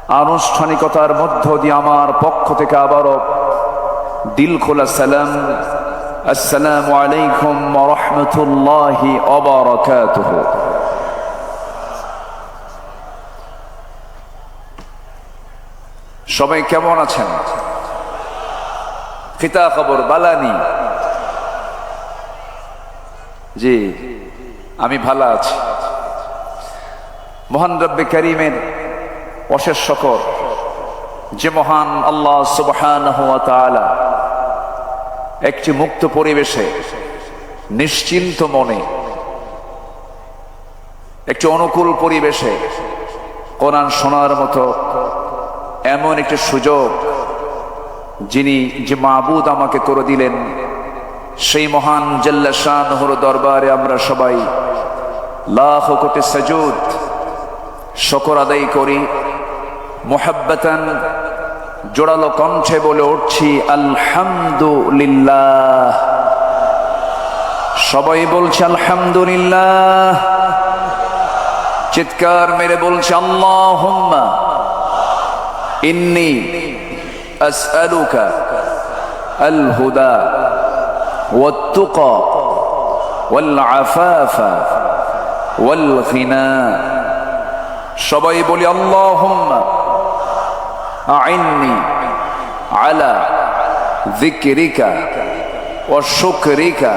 আনুষ্ঠানিকতার মধ্য দিয়ে আমার পক্ষ থেকে আবারও দিল খোলা সালাম, আসসালামু আলাইকুম ওয়া রাহমাতুল্লাহি ওয়া বারাকাতুহু। সবাই কেমন আছেন? খিতা খবর বালানি? জি, আমি ভালো আছি। মহান রব্বে কারীমের অশেষ শকর যে মহান আল্লাহ সুবহানাহু ওয়া তাআলা একটি মুক্ত পরিবেশে নিশ্চিন্ত মনে একটি অনুকূল পরিবেশে কোরআন শোনার মতো এমন একটি সুযোগ যিনি যে মাবুদ আমাকে করে দিলেন, সেই মহান জাল্লা শানুহুর দরবারে আমরা সবাই লাখ কোটি সাজুদ শুকর আদায় করি। মুহাব্বাতান জোড়ালো কণ্ঠে বলে উঠছি আলহামদুলিল্লাহ। সবাই বলছে আলহামদুলিল্লাহ, চিৎকার মেরে বলছে আল্লাহুম্মা ইন্নী আসআলুকা আল হুদা ওয়াত তুকা ওয়াল আফাফা ওয়াল গিনা। সবাই বলি আল্লাহুম্মা আইন্নি আলা যিকরিকা ওয়া শুকরিকা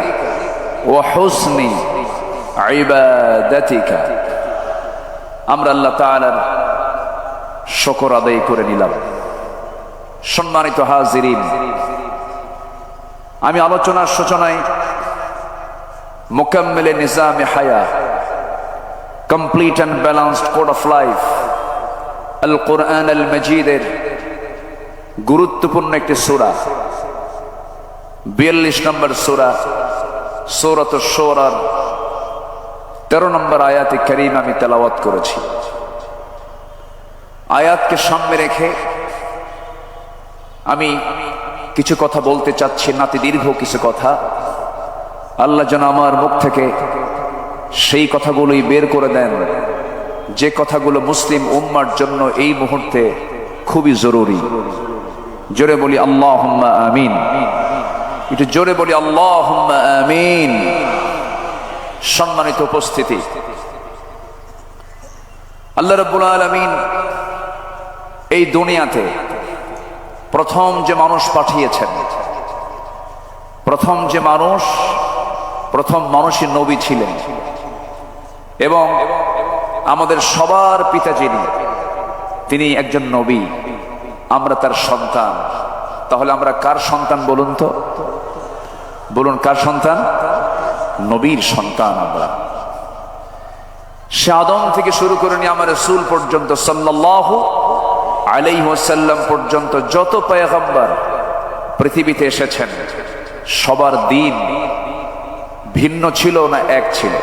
ওয়া হুসনি ইবাদাতিকা। আমরা আল্লাহ তাআলার শুকর আদায় করে নিলাম। সম্মানিত হাজিরিন, আমি আলোচনার সূচনায় মুকাম্মিলে নিজামে হায়া, complete and balanced code of life, আল কোরআন আল মজিদের গুরুত্বপূর্ণ একটি সূরা, 42 নম্বর সূরা সূরাতুশ শুরার 13 নম্বর আয়াতে কারীম আমি তেলাওয়াত করেছি। আয়াতকে সামনে রেখে আমি কিছু কথা বলতে চাচ্ছি, নাতি দীর্ঘ কিছু কথা। আল্লাহ যেন আমার মুখ থেকে সেই কথাগুলোই বের করে দেন যে কথাগুলো মুসলিম উম্মার জন্য এই মুহূর্তে খুবই জরুরি। জোরে বলি আল্লাহুম্মা আমিন। একটু জোরে বলি আল্লাহুম্মা আমিন। সম্মানিত উপস্থিতি, আল্লাহ রাব্বুল আলামিন এই দুনিয়াতে প্রথম যে মানুষ পাঠিয়েছেন, প্রথম মানুষই নবী ছিলেন, এবং আমাদের সবার পিতা যিনি, তিনি একজন নবী, আমরা তার সন্তান। তাহলে আমরা কার সন্তান বলুন তো? বলুন কার সন্তান? নবীর সন্তান আমরা। সে আদম থেকে শুরু করে নিয়ে আমার রাসূল পর্যন্ত সাল্লাল্লাহু আলাইহি ওয়াসাল্লাম পর্যন্ত যত পয়গম্বর পৃথিবীতে এসেছেন, সবার দিন ভিন্ন ছিল না এক ছিল?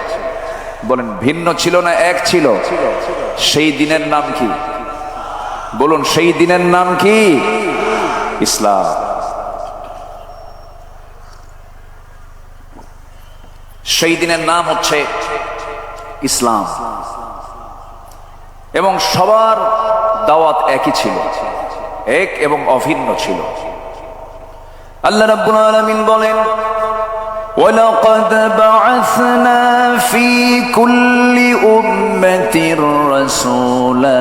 বলেন, ভিন্ন ছিল না এক ছিল? সেই দিনের নাম কি? বলুন, সেই দিনের নাম কি? ইসলাম। সেই দিনের নাম হচ্ছে ইসলাম, এবং সবার দাওয়াত একই ছিল, এক এবং অভিন্ন ছিল। আল্লাহ রাব্বুল আলামিন বলেন, وَلَقَدْ بَعَثْنَا فِي كُلِّ أُمَّةٍ رَسُولًا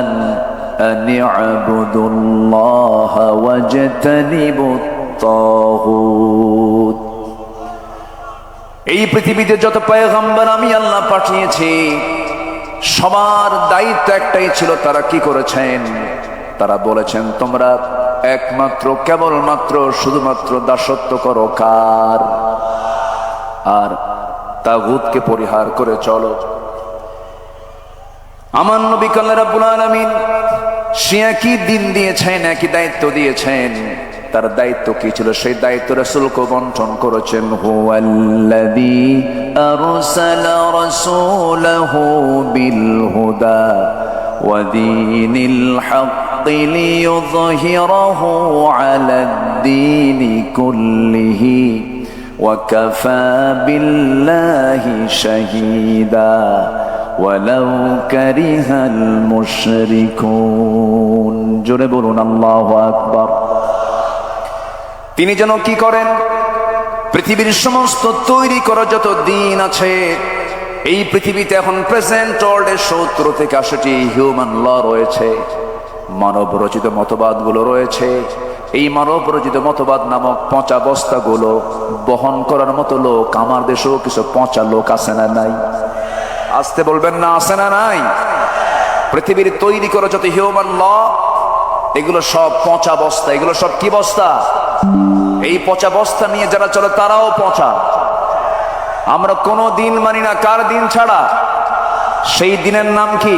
أَنِ اعْبُدُوا اللَّهَ وَاجْتَنِبُوا الطَّاغُوتَ। এই পৃথিবীতে যত পয়গম্বর আমি আল্লাহ পাঠিয়েছি, সবার দায়িত্ব একটাই ছিল। তারা কি করেছেন? তারা বলেছেন, তোমরা একমাত্র কেবলমাত্র শুধুমাত্র দাসত্ব করো কার? আর তাগুতকে পরিহার করে চলো। আমার নবী আল্লাহ রাব্বুল আলামিন সে একই দিন দিয়েছেন, একই দায়িত্ব দিয়েছেন। তার দায়িত্ব কি ছিল? সেই দায়িত্ব রাসূলকে বন্টন করেছেন। হুয়াল্লাযী আরসালা রাসূলাহু বিল হুদা ওয়া দীনিল হাক্কি লিইয়ুযহিরাহু আলাদ-দীনি কুল্লিহি ওয়া কাফা বিল্লাহি শাহীদা ওয়ালাউ কারিহাল মুশরিকুন। জোরে বলুন আল্লাহু আকবার। তিনি যেন কি করেন, পৃথিবীর সমস্ত তৈরি করা যত দিন আছে, এই পৃথিবীতে এখন প্রেজেন্ট ওয়ার্ল্ডে 70 থেকে 80টি হিউম্যান ল রয়েছে, মানব রচিত মতবাদগুলো রয়েছে। এই মানব রচিত মতবাদ নামক পচা বস্তাগুলো বহন করার মতো লোক আমার দেশেও কিছু পচা লোক আছে না নাই? আসতে বলবেন না, আছে না নাই? পৃথিবীর তৈরি করা যত হিউম্যান ল, এগুলো সব পচা বস্তা। এগুলো সব কি বস্তা? এই পচা বস্তা নিয়ে যারা চলে তারাও পচা। আমরা কোনো দিন মানি না, কার দিন ছাড়া? সেই দিনের নাম কি?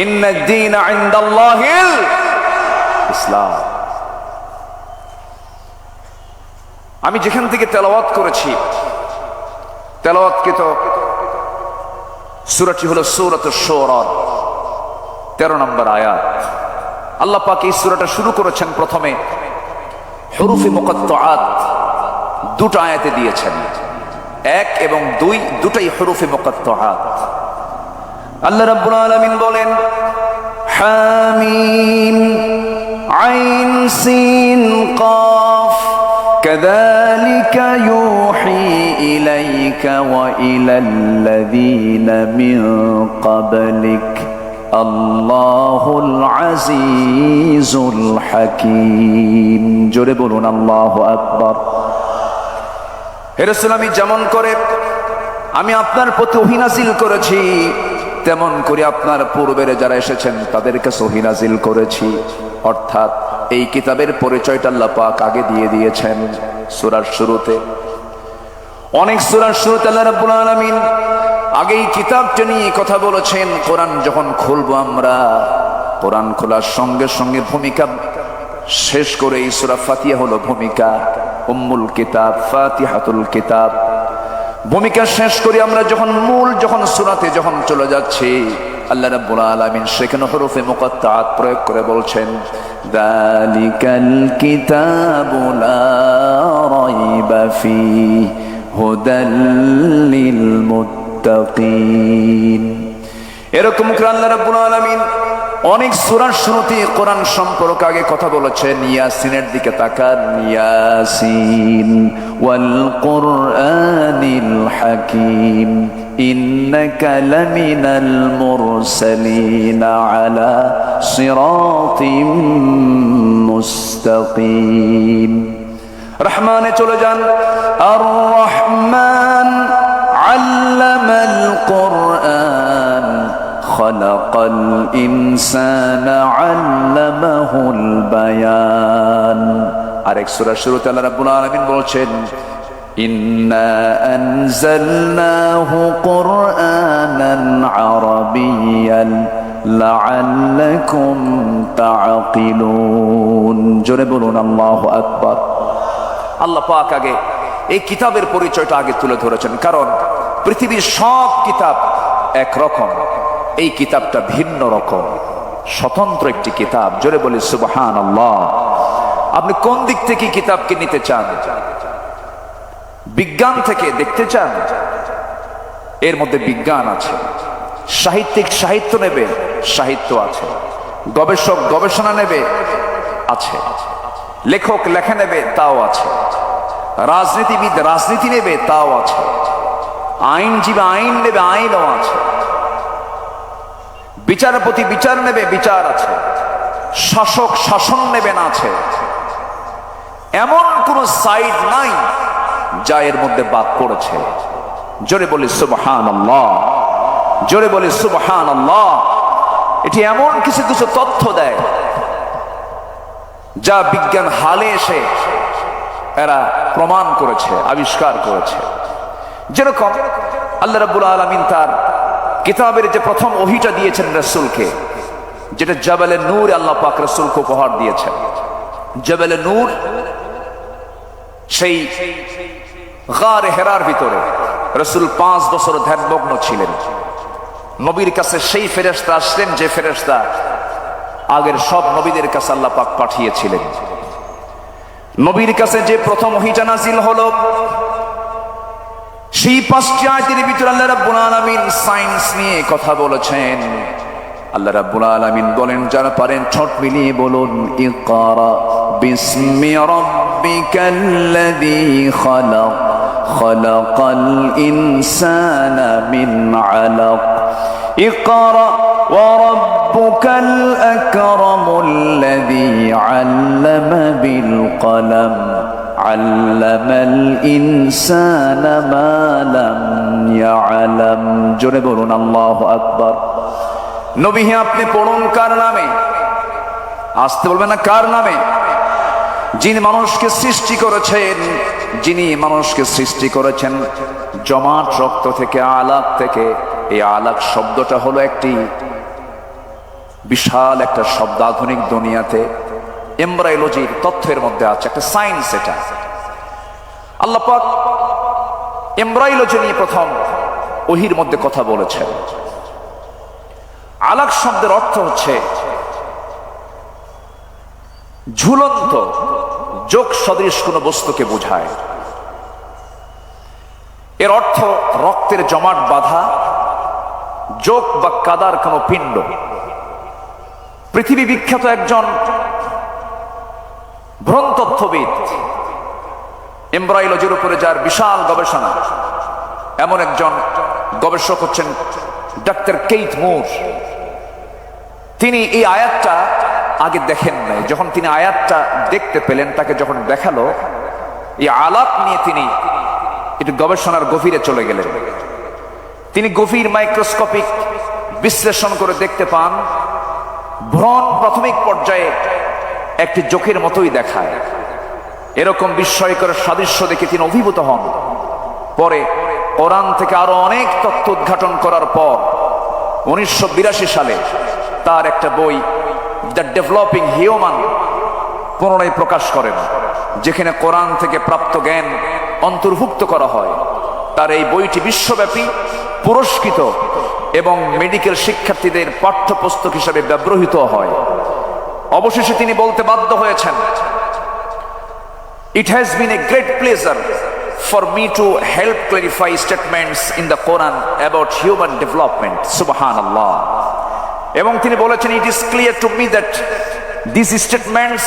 ইন্নাদ দীনা ইনদাল্লাহিল ইসলাম। আমি যেখান থেকে তেলাওয়াত করেছি, তেলাওয়াতকৃত সূরাটি হলো সূরাতুশ শুরা, 13 নম্বর আয়াত। আল্লাহ পাক এই সূরাটা শুরু করেছেন প্রথমে হুরুফে মুকাত্তাআত, দুটো আয়াতে দিয়েছেন, 1 এবং 2, দুটাই হুরুফে মুকাত্তাআত। আল্লাহ রাব্বুল আলামিন বলেন হামিম আইন সিন কাফ কাযালিকা ইউহি ইলাইকা ওয়া ইলাল্লাযীনা মিন ক্বাবলিক আল্লাহুল আজিজুল হাকীম। জোরে বলুন আল্লাহু আকবার। হে রাসূল, আমি যেমন করে আমি আপনার প্রতি ওহী নাযিল করেছি, তেমন করে আপনার পূর্বের যারা এসেছেন তাদের কাছে ওহী নাযিল করেছি। অর্থাৎ এই কিতাবের পরিচয়টা আল্লাহ পাক আগে দিয়ে দিয়েছেন সূরার শুরুতে। অনেক সূরার শুরুতে আল্লাহ রাব্বুল আলামিন আগেই কিতাবটা নিয়ে কথা বলেছেন। কোরআন যখন খুলবো আমরা, কোরআন খোলার সঙ্গে সঙ্গে ভূমিকা শেষ করে এই সূরা ফাতিহা হলো ভূমিকা, উম্মুল কিতাব, ফাতিহাতুল কিতাব। ভূমিকা শেষ করে আমরা যখন সূরাতে যখন চলে যাচ্ছি, আল্লাহ রাব্বুল আলামিন সেখানে হুরুফে মুকাত্তাআত প্রয়োগ করে বলছেন যালিকাল কিতাবু লা রাইবা ফীহি হুদাল লিল মুত্তাকিন। এরকম করে আল্লাহ রাব্বুল আলামিন অনেক সূরার শুরুতে কোরআন সম্পর্কে আগে কথা বলেছেন। ইয়াসিনের দিকে তাকান, ইয়াসিন ওয়াল কুরআনিল হাকীম ইন্নাকা লামিনাল মুরসালিন আলা সিরাতিম মুস্তাকিম। রহমানে চলে যান, আর রহমান আল্লামাল কুরআন খালাকাল ইনসানা আল্লামাহুল বায়ান। আরেক সূরার শুরুতে আল্লাহ রাব্বুল আলামিন বলছেন ইন্না আনজালনাহু কুরআনান আরাবিয়্যান লাআল্লাকুম তাআকিলুন। জোরে বলুন আল্লাহু আকবার। আল্লাহ পাক আগে এই কিতাবের পরিচয়টা আগে তুলে ধরেছেন, কারণ পৃথিবীর সব কিতাব একরকম, এই কিতাবটা ভিন্ন রকম, স্বতন্ত্র একটি কিতাব। জোরে বলি সুবহানাল্লাহ। আপনি কোন দিক থেকে কিতাবকে নিতে চান? বিজ্ঞান থেকে দেখতে চান? এর মধ্যে বিজ্ঞান আছে। সাহিত্য নেবে, সাহিত্য আছে। গবেষক গবেষণা নেবে, আছে। লেখক লেখা নেবে, তাও আছে। রাজনীতিবিদ রাজনীতি নেবে, তাও আছে। আইনজীবী আইন নেবে, আইনও আছে। বিচারপতি বিচার নেবে, বিচার আছে। শাসক শাসন নেবেন, আছে। এমন কোন সাইড নাই যা এর মধ্যে বাদ পড়েছে। জোরে বলি সুবহানাল্লাহ, জোরে বলি সুবহানাল্লাহ। এটি এমন কিছু কিছু তথ্য দেয় যা বিজ্ঞান হালে এসে এরা প্রমাণ করেছে, আবিষ্কার করেছে। যেরকম আল্লাহ রাব্বুল আলামিন তার কিতাবের যে প্রথম ওহীটা দিয়েছেন রাসূলকে, যেটা জাবালে নূর আল্লাহ পাক রাসূলকে উপহার দিয়েছেন। জাবালে নূর সেই গারে হেরার ভিতরে রাসূল 5 বছর ধ্যানমগ্ন ছিলেন। নবীর কাছে সেই ফেরেশতা আসলেন যে ফেরেশতা আগের সব নবীদের কাছে আল্লাহ পাক পাঠিয়েছিলেন। নবীর কাছে যে প্রথম ওহীটা নাযিল হলো, সেই 5টি আয়াতের ভিতরে আল্লাহ রাব্বুল আলামিন সায়েন্স নিয়ে কথা বলেছেন। আল্লাহ রাব্বুল আলামিন বলেন, যারা পারেন ঠোঁট মিলিয়ে বলুন, ইকরা বিসমি রাব্বিকাল্লাযী খালাক খালাকাল ইনসানা মিন আলাক ইকরা ওয়া রাব্বুকাল আকরামুল্লাযী আল্লামা বিল কলম আল্লামাল ইনসানা মা লাম ইয়ালাম। জোরে বলুন আল্লাহু আকবার। নবী হে, আপনি পড়ুন কার নামে? আসতে বলবেন না, কার নামে? যিনি মানুষকে সৃষ্টি করেছেন, যিনি মানুষকে সৃষ্টি করেছেন জমাট রক্ত থেকে, আলাক থেকে। এই আলাক শব্দটা হলো একটি বিশাল একটা শব্দ। আধুনিক দুনিয়াতে এমব্রায়োলজির তথ্যের মধ্যে আছে, একটা সায়েন্স। এটা আল্লাহ পাক এমব্রায়োলজি নিয়ে প্রথম ওহীর মধ্যে কথা বলেছেন। আলাক শব্দের অর্থ হচ্ছে ঝুলন্ত, যোগ সদৃশ কোন বস্তুকে বোঝায়। এর অর্থ রক্তের জমাট বাঁধা যোগ বা কাদার কোন পিণ্ড। পৃথিবী বিখ্যাত একজন ভ্রূণতত্ত্ববিদ, এমব্রায়োলজির উপরে যার বিশাল গবেষণা, এমন একজন গবেষক হচ্ছেন ডাক্তার কেইথ মুর। তিনি এই আয়াতটা আগে দেখেন নাই। যখন তিনি আয়াতটা দেখতে পেলেন, তাকে যখন দেখালো, এই আলাপ নিয়ে তিনি একটু গবেষণার গভীরে চলে গেলেন। তিনি গভীর মাইক্রোস্কোপিক বিশ্লেষণ করে দেখতে পান, ভ্রূণ প্রাথমিক পর্যায়ে একটি জোকের মতোই দেখায়। এরকম বিস্ময়কর সাদৃশ্য দেখে তিনি অভিভূত হন। পরে কোরআন থেকে আরো অনেক তথ্য উদ্ঘাটন করার পর 1982 সালে তার একটা বই দ্য ডেভেলপিং হিউম্যান পুনরায় প্রকাশ করেন, যেখানে কোরআন থেকে প্রাপ্ত জ্ঞান অন্তর্ভুক্ত করা হয়। তার এই বইটি বিশ্বব্যাপী পুরস্কৃত এবং মেডিকেল শিক্ষার্থীদের পাঠ্যপুস্তক হিসেবে ব্যবহৃত হয়। অবশেষে তিনি বলতে বাধ্য হয়েছেন, It has been a great pleasure for me to help clarify statements in the Quran about human development. Subhanallah. এবং তিনি বলেছেন, It is clear to me that these statements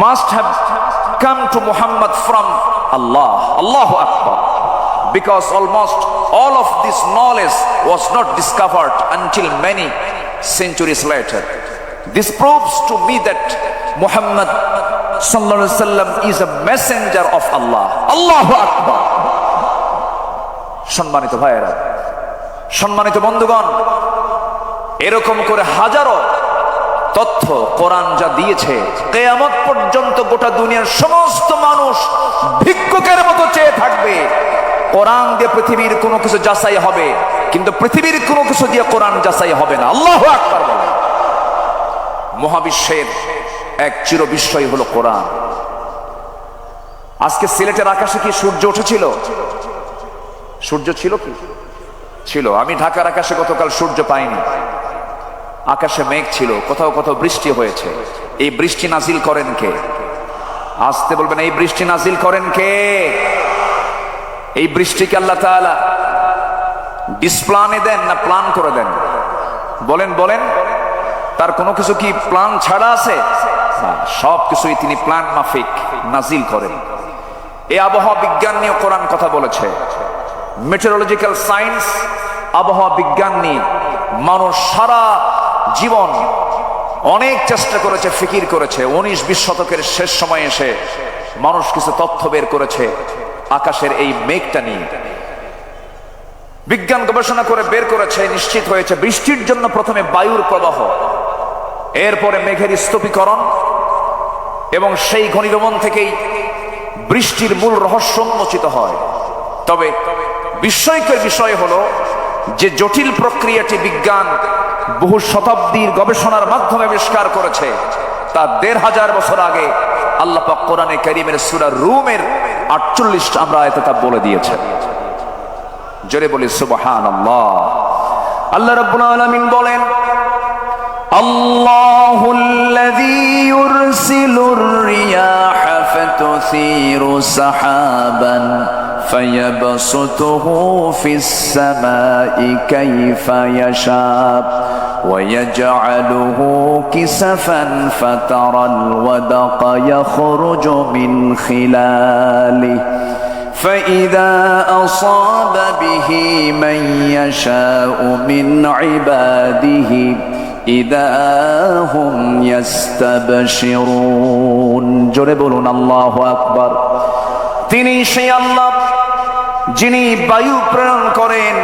must have come to Muhammad from Allah. Allahu Akbar. Because almost all of this knowledge was not discovered until many centuries later. This proves to me that Muhammad sallallahu alaihi wasallam is a messenger of Allah. Allahu Akbar. সম্মানিত ভাইয়েরা, সম্মানিত বন্ধুগণ, এরকম করে হাজারো তথ্য কোরআন যা দিয়েছে, কিয়ামত পর্যন্ত গোটা দুনিয়ার সমস্ত মানুষ ভিক্ষুকের মতো চেয়ে থাকবে। কোরআন দিয়ে পৃথিবীর কোনো কিছু যাচাই হবে, কিন্তু পৃথিবীর কোনো কিছু দিয়ে কোরআন যাচাই হবে না। আল্লাহু আকবার বলে। মহাবিশ্বের এক চির বিস্ময় হলো কোরআন। আজকে সিলেটের আকাশে কি সূর্য উঠেছিল? সূর্য ছিল কি? ছিল। আমি ঢাকার আকাশে গতকাল সূর্য পাইনি। আকাশে মেঘ ছিল, কোথাও কোথাও বৃষ্টি হয়েছে। এই বৃষ্টি নাজিল করেন কে? আসতে বলবেন, এই বৃষ্টি নাজিল করেন কে? এই বৃষ্টিকে আল্লাহ তাআলা ডিসপ্লানে দেন না প্ল্যান করে দেন? বলেন বলেন, তার কোনো কিছু কি প্ল্যান ছাড়া আছে? সব কিছুই তিনি প্ল্যান মাফিক নাজিল করেন। এই আবহাওয়া বিজ্ঞান নিয়ে কোরআন কথা বলেছে। মেটেরোলজিক্যাল সায়েন্স, আবহাওয়া বিজ্ঞান নিয়ে মানুষ সারা জীবন অনেক চেষ্টা করেছে, ফিকির করেছে। 19-20 শতকের শেষ সময়ে এসে মানুষ কিছু তথ্য বের করেছে আকাশের এই মেঘটা নিয়ে। বিজ্ঞান গবেষণা করে বের করেছে, নিশ্চিত হয়েছে বৃষ্টির জন্য প্রথমে বায়ুর প্রবাহ, এরপরে মেঘের স্তূপীকরণ, এবং সেই ঘনীভবন থেকেই বৃষ্টির মূল রহস্য উন্মোচিত হয়। তবে বিস্ময়কর বিষয় হলো যে জটিল প্রক্রিয়াটি বিজ্ঞান বহু শতাব্দীর গবেষণার মাধ্যমে আবিষ্কার করেছে, তা 1500 বছর আগে আল্লাহ পাক কোরআনে কারীমের সূরা রুমের 48 আমরা আয়াতে তা বলে দিয়েছেন। জোরে বলি সুবহানাল্লাহ। আল্লাহ রাব্বুল আলামিন বলেন, আল্লাহুল্লাযী ইউরসিলুর রিয়াহা ফাতুসিরু সাহাবান فيبسطه في السماء كيف يشاء ويجعله كسفا فترى الودق يخرج من خلاله فإذا أصاب به من يشاء من عباده إذا هم يستبشرون জোরে বলুন আল্লাহু আকবার। তিনি সেই আল্লাহ যিনি বায়ু প্রেরণ করেন,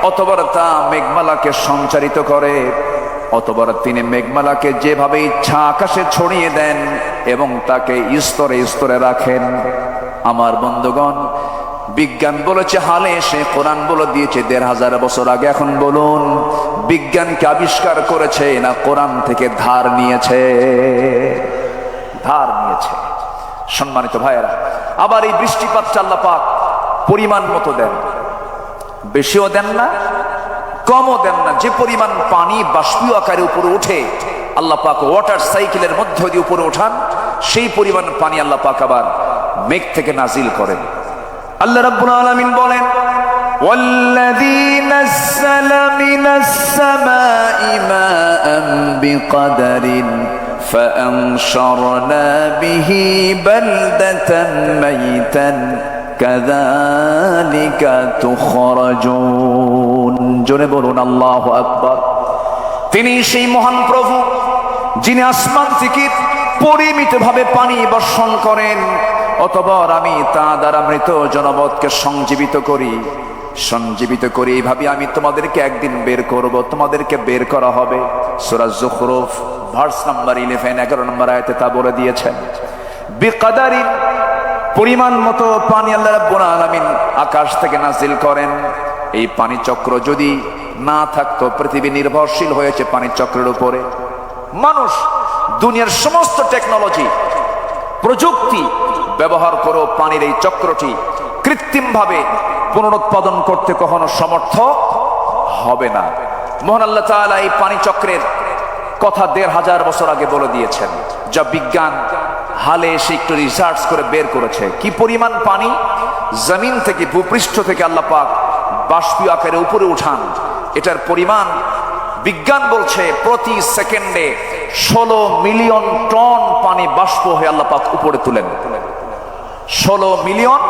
অতবার তা মেঘমালাকে সঞ্চারিত করে, অতবার তিনি মেঘমালাকে যেভাবে ইচ্ছা আকাশে ছড়িয়ে দেন এবং তাকে স্তরে স্তরে রাখেন। আমার বন্ধুগণ, বিজ্ঞান বলেছে হালে এসে, কোরআন বলে দিয়েছে ১৫০০ বছর আগে। এখন বলুন, বিজ্ঞানকে আবিষ্কার করেছে না কোরআন থেকে ধার নিয়েছে? ধার নিয়েছে। সম্মানিত ভাইয়েরা, আবার এই বৃষ্টিপাতটা আল্লাহ পাক পরিমাণ মতো দেন, বেশিও দেন না কমও দেন না। যে পরিমাণ পানি বাষ্পীয় আকারে উপরে ওঠে, আল্লাহ পাক ওয়াটার সাইকেলের মধ্য দিয়ে উপরে ওঠান, সেই পরিমাণ পানি আল্লাহ পাক আবার মেঘ থেকে নাজিল করেন। আল্লাহ রাব্বুল আলামিন বলেন, ওয়াল্লাযী নাযালা মিনাস সামাই মাআন বিকদারিন ফাআনশারনা বিহি বালদাতান মাইতান কাযালিকা তুখরাজুন। জোরে বলুন আল্লাহু আকবার। তিনি সেই মহান প্রভু যিনি আসমান থেকে পরিমিতভাবে পানি বর্ষণ করেন, অতঃপর আমি তা দ্বারা মৃত জনপদকে সঞ্জীবিত করি। এইভাবে আমি তোমাদেরকে একদিন বের করব, তোমাদেরকে বের করা হবে। সূরা যুখরুফ ভার্স নাম্বার 11 নম্বর আয়াতে তা বলে দিয়েছেন। বিকদারিন, পরিমাণ মতো পানি আল্লাহ রাব্বুল আলামিন আকাশ থেকে নাজিল করেন। এই পানি চক্র যদি না থাকতো, পৃথিবী নির্ভরশীল হয়েছে পানি চক্রের উপরে। মানুষ দুনিয়ার সমস্ত টেকনোলজি, প্রযুক্তি ব্যবহার করো, পানির এই চক্রটি কৃত্রিমভাবে পুনরুৎপাদন করতে কখনো সমর্থ হবে না। মহান আল্লাহ তাআলা এই পানি চক্রের কথা ১৫০০ বছর আগে বলে দিয়েছেন, যা বিজ্ঞান হালে এসে একটু রিসার্চ করে বের করেছে। কি পরিমাণ পানি জমিন থেকে, ভূপৃষ্ঠ থেকে আল্লাহ পাক বাষ্পীয় আকারে উপরে উঠান, এটার পরিমাণ বিজ্ঞান বলছে প্রতি সেকেন্ডে ১৬ মিলিয়ন টন পানি বাষ্প হয়ে আল্লাহ পাক উপরে তুলেন। ১৬ মিলিয়ন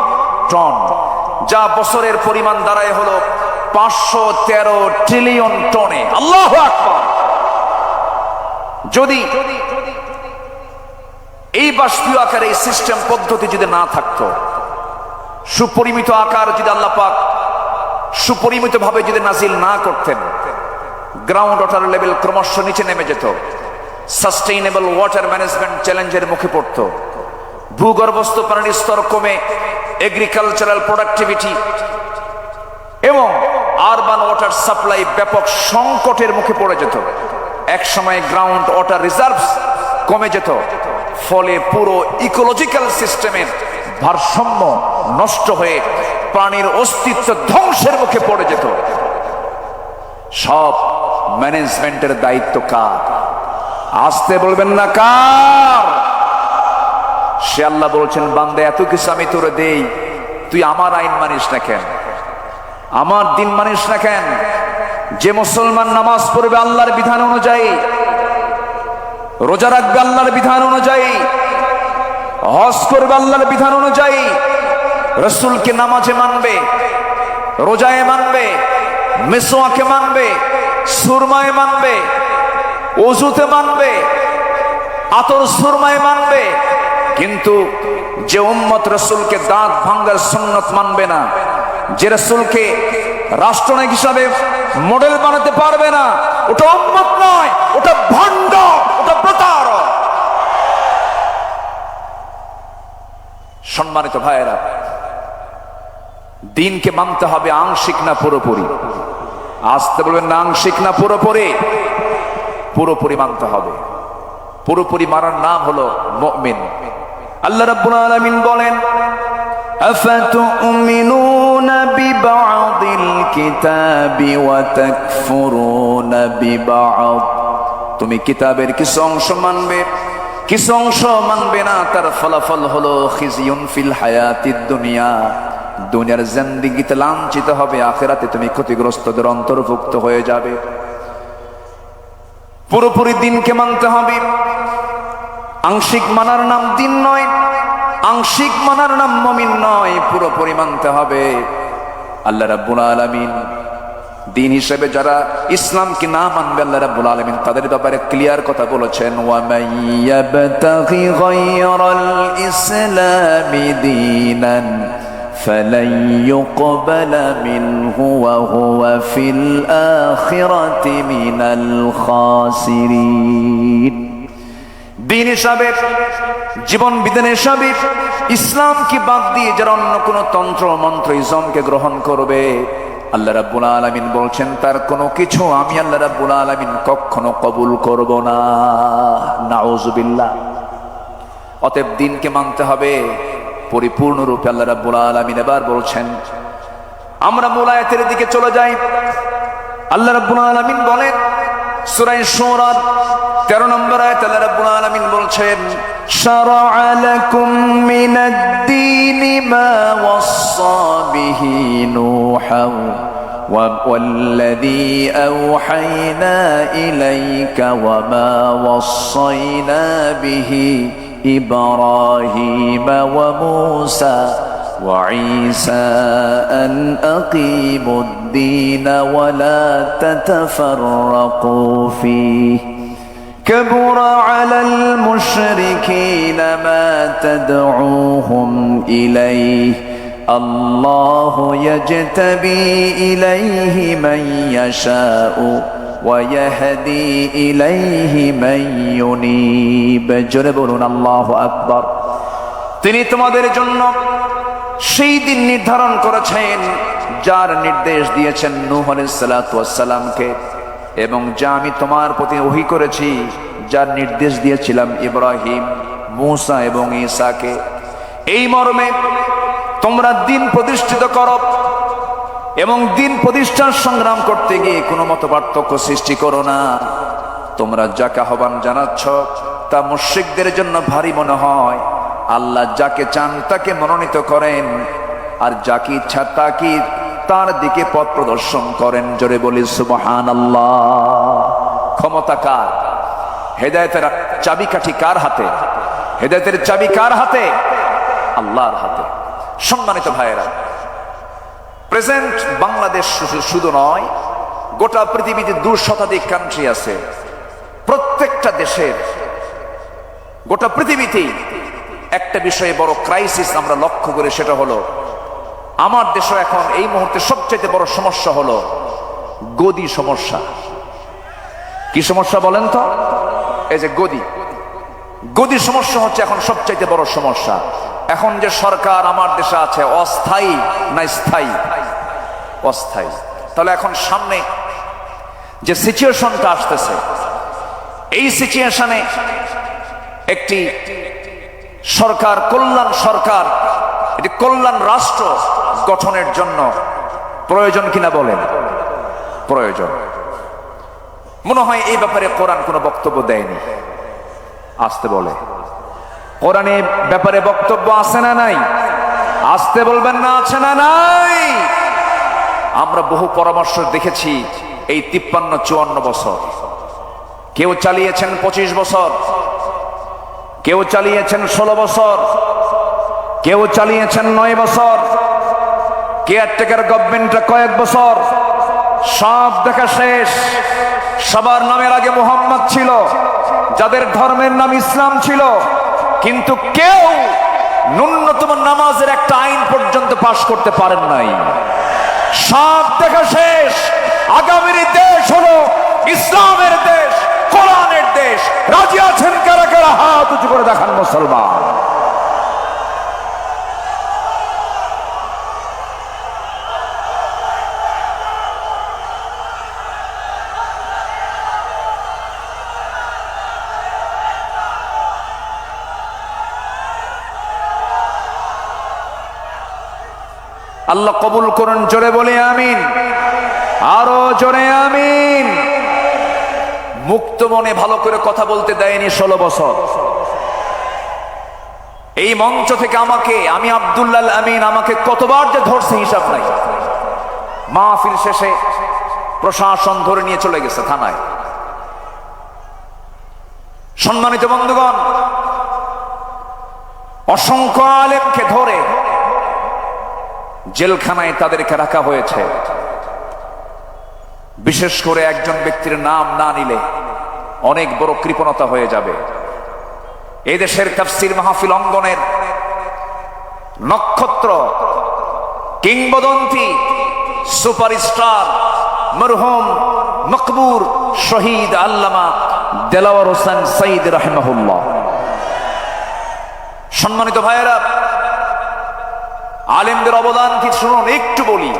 টন, যা বছরের পরিমাণ দাঁড়ায় হলো ৫১৩ ট্রিলিয়ন টনে। আল্লাহু আকবার। যদি এই বাষ্পীয় আকারে এই সিস্টেম পদ্ধতি যদি না থাকতো, সুপরিমিত আকার যদি আল্লাহ পাক সুপরিমিত ভাবে যদি নাজিল না করতেন, গ্রাউন্ড ওয়াটার লেভেল ক্রমশ নিচে নেমে যেত, সাস্টেইনেবল ওয়াটার ম্যানেজমেন্ট চ্যালেঞ্জের মুখে পড়ত, ভূগর্ভস্থ পানির স্তর কমে এগ্রিকালচারাল প্রোডাক্টিভিটি এবং আরবান ওয়াটার সাপ্লাই ব্যাপক সংকটের মুখে পড়ে যেত। এক সময় গ্রাউন্ড ওয়াটার রিজার্ভস কমে যেত, ফলে পুরো ইকোলজিক্যাল সিস্টেমের ভারসাম্য নষ্ট হয়ে প্রাণীর অস্তিত্ব ধ্বংসের মুখে পড়ে যেত। সব ম্যানেজমেন্টের দায়িত্ব কার? আসতে বলবেন না কার? সে আল্লাহ বলছেন, বান্দা এত কিছু আমি তোরে দেই, তুই আমার আইন মানিস না কেন? আমার দিন মানিস না কেন? যে মুসলমান নামাজ পড়বে আল্লাহর বিধান অনুযায়ী, রোজা রাখবে আল্লাহর বিধান অনুযায়ী, হজ করবে আল্লাহর বিধান অনুযায়ী, রাসূলকে নামাজে মানবে, রোজায় মানবে, মিসওয়াকে মানবে, সুরমায় মানবে, ওযুতে মানবে, আতর সুরমায় মানবে, কিন্তু যে উম্মত রাসূলকে দাঁত ভাঙ্গার সুন্নাত মানবে না, যে রাসূলকে রাষ্ট্রনায়ক হিসাবে মডেল বানাতে পারবে না, ওটা উম্মত নয়, ওটা ভণ্ড, ওটা প্রতারক। সম্মানিত ভাইয়েরা, দিনকে মানতে হবে আংশিক না পুরোপুরি। আসতে বলবেন না আংশিক না পুরোপুরি? পুরোপুরি মানতে হবে। পুরোপুরি মানার নাম হলো মুমিন। আল্লাহ রাব্বুল আলামিন বলেন, আফাতুমিনুনা বিবা'দিল কিতাবি ওয়া তাকফুরুনা বিবা'দ। তুমি কিতাবের কিছু অংশ মানবে, কিছু অংশ মানবে না। তার ফলাফল হলো খিজিয়ুন ফিল হায়াতিদ দুনিয়া, দুনিয়ার জিন্দেগিতে লাঞ্ছিত হবে, আখিরাতে তুমি ক্ষতিগ্রস্তদের অন্তর্ভুক্ত হয়ে যাবে। পুরোপুরি দিনকে মানতে হবে। আংশিক মানার নাম দিন নয়, আংশিক মানার নাম মুমিন নয়, পুরোপুরি মানতে হবে। আল্লাহ রাব্বুল আলামিন দিন হিসেবে যারা ইসলামকে না মানবে, আল্লাহ রাব্বুল আলামিন তাদের ব্যাপারে ক্লিয়ার কথা বলেছেন, ওয়া মাইয়াবতাগি গায়রাল ইসলামি দীনান ফালান ইউকবালা মিনহু ওয়া হুয়া ফিল আখিরাতি মিনাল খাসিরিন। দিন হিসাবে, জীবন বিধান হিসাবে ইসলামকে বাদ দিয়ে যারা অন্য কোন তন্ত্র মন্ত্র ইসলামকে গ্রহণ করবে, আল্লাহ রাব্বুল আলামিন বলছেন তার কোনো কিছু আমি আল্লাহ রাব্বুল আলামিন কখনো কবুল করব না। নাউযুবিল্লাহ। অতএব দিনকে মানতে হবে পরিপূর্ণরূপে। আল্লাহ রাব্বুল আলামিন এবার বলছেন, আমরা মূল আয়াতের দিকে চলে যাই। আল্লাহ রাব্বুল আলামিন বলেন সূরা শুরা 13 নম্বর আয়াত, আল্লাহ রাব্বুল আলামিন বলছেন, শারা'a লাকুম মিনাদ-দীনি মা ওয়াসসা বিহি নূহান ওয়াল্লাযী আওহায়না ইলাইকা ওয়া মা ওয়াসাইনা বিহি ইব্রাহিমা ওয়া মূসা وعيسى أن أقيموا الدين ولا تتفرقوا فيه كبر على المشركين ما تدعوهم إليه الله يجتبي إليه من يشاء ويهدي إليه من ينيب جربون الله أكبر। তিনি তোমাদের জন্য সেই দিন নির্ধারণ করেছেন যার নির্দেশ দিয়েছেন নূহ আলাইহিস সালাতু ওয়াস সালামকে, এবং যা আমি তোমার প্রতি ওহী করেছি, যার নির্দেশ দিয়েছিলাম ইব্রাহিম, মূসা এবং ঈসাকে। এই মর্মে তোমরা দিন প্রতিষ্ঠিত করো এবং দিন প্রতিষ্ঠার সংগ্রাম করতে গিয়ে কোনো মত পার্থক্য সৃষ্টি করো না। তোমরা যাকে আহ্বান জানাচ্ছ তা মুশরিকদের জন্য ভারী মনে হয়। আল্লাহ যাকে চান তাকে মনোনীত করেন, আর যাকে ইচ্ছা তাকে তার দিকে পথ প্রদর্শন করেন। জোরে বলি সুবহানাল্লাহ। ক্ষমতা কার? হেদায়েতের চাবিকাঠি কার হাতে? হেদায়েতের চাবি কার হাতে? আল্লাহর হাতে। সম্মানিত ভাইয়েরা, প্রেজেন্ট বাংলাদেশ শুধু নয়, গোটা পৃথিবীতে 2 শতাধিক কান্ট্রি আছে। প্রত্যেকটা দেশের, গোটা পৃথিবীতেই একটা বিষয়ে বড় ক্রাইসিস আমরা লক্ষ্য করি, সেটা হলো আমার দেশে এখন এই মুহূর্তে সবচেয়ে বড় সমস্যা হলো গদি সমস্যা। কি সমস্যা বলেন তো? এই যে গদি সমস্যা হচ্ছে এখন সবচেয়ে বড় সমস্যা। এখন যে সরকার আমার দেশে আছে, অস্থায়ী না স্থায়ী? অস্থায়ী। তাহলে এখন সামনে যে সিচুয়েশনটা আসতেছে, এই সিচুয়েশনে একটি সরকার, কল্যাণ সরকার, এটি কল্যাণ রাষ্ট্র গঠনের জন্য প্রয়োজন কিনা বলেন? প্রয়োজন। মনে হয় এই ব্যাপারে কোরআন কোনো বক্তব্য দেয়নি। আসতে বলে, কোরআনে ব্যাপারে বক্তব্য আছে না নাই? আসতে বলবেন না, আছে না নাই? আমরা বহু পরামর্শ দেখেছি এই 53-54 বছর। কেউ চালিয়েছেন 25 বছর, কেউ চালিয়েছেন 16 বছর, কেউ চালিয়েছেন 9 বছর, কেয়ারটেকার গভর্নমেন্টটা কয়েক বছর। সব দেখা শেষ। সবার নামের আগে মুহাম্মদ ছিল, যাদের ধর্মের নাম ইসলাম ছিল, কিন্তু কেউ ন্যূনতম নামাজের একটা আইন পর্যন্ত পাশ করতে পারেন নাই। সব দেখা শেষ। আগামীর দেশ হলো ইসলামের দেশ, কোরআনের দেশ। রাজি আছেন কারা কারা? হাত উঁচু করে দেখান মুসলমান। আল্লাহ কবুল করুন। জোরে বলে আমিন, আরো জোরে আমিন। মুক্ত মনে ভালো করে কথা বলতে দেয়নি 16 বছর। এই মঞ্চ থেকে আমি আব্দুল্লাহ আমিন আমাকে কতবার যে ধরছে হিসাব নাই। মাহফিল শেষে প্রশাসন ধরে নিয়ে চলে গেছে থানায়। সম্মানিত বন্ধুগণ, অসংখ্য আলেমকে ধরে জেলখানায় তাদেরকে রাখা হয়েছে। বিশেষ করে একজন ব্যক্তির নাম না নিলে অনেক বড় কৃপণতা হয়ে যাবে। এই দেশের তাফসীর মাহফিল অঙ্গনের নক্ষত্র, কিংবদন্তি, সুপারস্টার মরহুম মকবুর শহীদ আল্লামা দেলাওয়ার হোসেন সাইদ রাহিমাহুল্লাহ। সম্মানিত ভাইয়েরা, আলেমদের অবদান কি শুনুন, একটু বলি।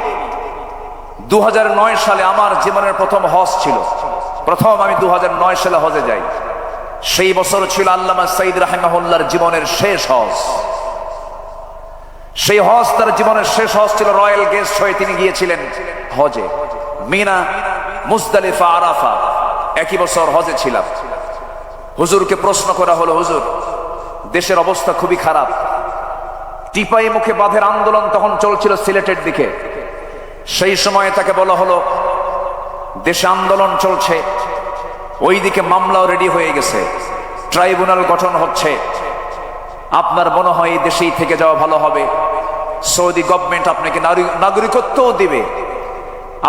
2009 সালে আমার জীবনের প্রথম হজ ছিল। আমি 2009 সালে হজে যাই। সেই বছর ছিল আল্লামা সাইদ রাহিমাহুল্লাহর জীবনের শেষ হজ। সেই হজ তার জীবনের শেষ হজ ছিল। রয়্যাল গেস্ট হয়ে তিনি গিয়েছিলেন হজে। মিনা, মুজদালিফা, আরাফা একই বছর হজে ছিলাম। হুজুরকে প্রশ্ন করা হলো, হুজুর দেশের অবস্থা খুবই খারাপ, টিপাই মুখে বাঁধের আন্দোলন তখন চলছিল সিলেটের দিকে। সেই সময়ে তাকে বলা হলো দেশে আন্দোলন চলছে, ওইদিকে মামলাও রেডি হয়ে গেছে, ট্রাইব্যুনাল গঠন হচ্ছে, আপনার মনে হয় এই দেশেই থেকে যাওয়া ভালো হবে, সৌদি গভর্নমেন্ট আপনাকে নাগরিকত্বও দিবে,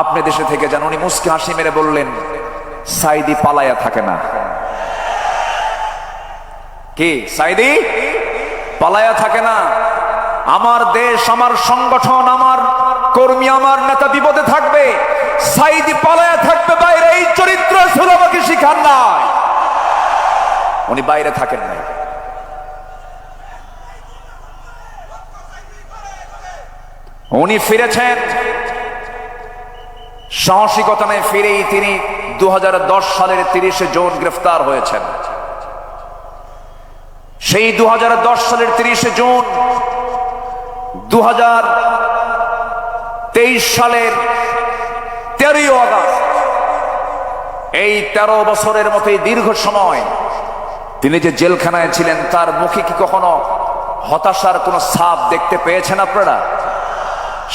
আপনি দেশে থেকে যান। উনি মুস্কি হাসি মেরে বললেন, সাইদি পালায়া থাকে না। কি সাইদি পালায়া থাকে না? আমার দেশ, আমার সংগঠন, আমার কর্মী, আমার নেতা বিপদে থাকবে, সাইদি পালায়া থাকবে বাইরে। এই চরিত্র ছিল আমাকে শিখান নাই। উনি বাইরে থাকেন নাই। উনি ফিরেছেন সাহসিকতা নেই। ফিরেই তিনি 2010 সালের 30 জুন গ্রেফতার হয়েছেন। সেই 2010 সালের 30 জুন 2023 সালের 13 আগস্ট, এই 13 বছরের মতোই দীর্ঘ সময় তিনি যে জেলখানায় ছিলেন, তার মুখে কি কখনো হতাশার কোন ছাপ দেখতে পেয়েছেন আপনারা?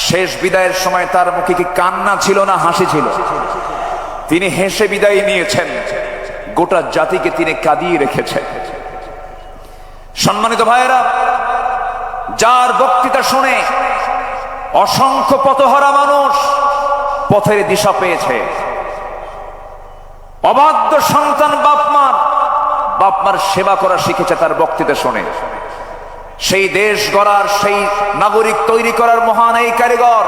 শেষ বিদায়ের সময় তার মুখে কি কান্না ছিল না হাসি ছিল? তিনি হেসে বিদায় নিয়েছেন, গোটা জাতিকে তিনি কাঁদিয়ে রেখেছেন। সম্মানিত ভাইয়েরা, যার বক্তৃতা শুনে অসংখ্য পথহারা মানুষ পথের দিশা পেয়েছে, অবাধ্য সন্তান বাপমার সেবা করা শিখেছে তার বক্তৃতা শুনে। সেই দেশ গড়ার, সেই নাগরিক তৈরি করার মহান এই কারিগর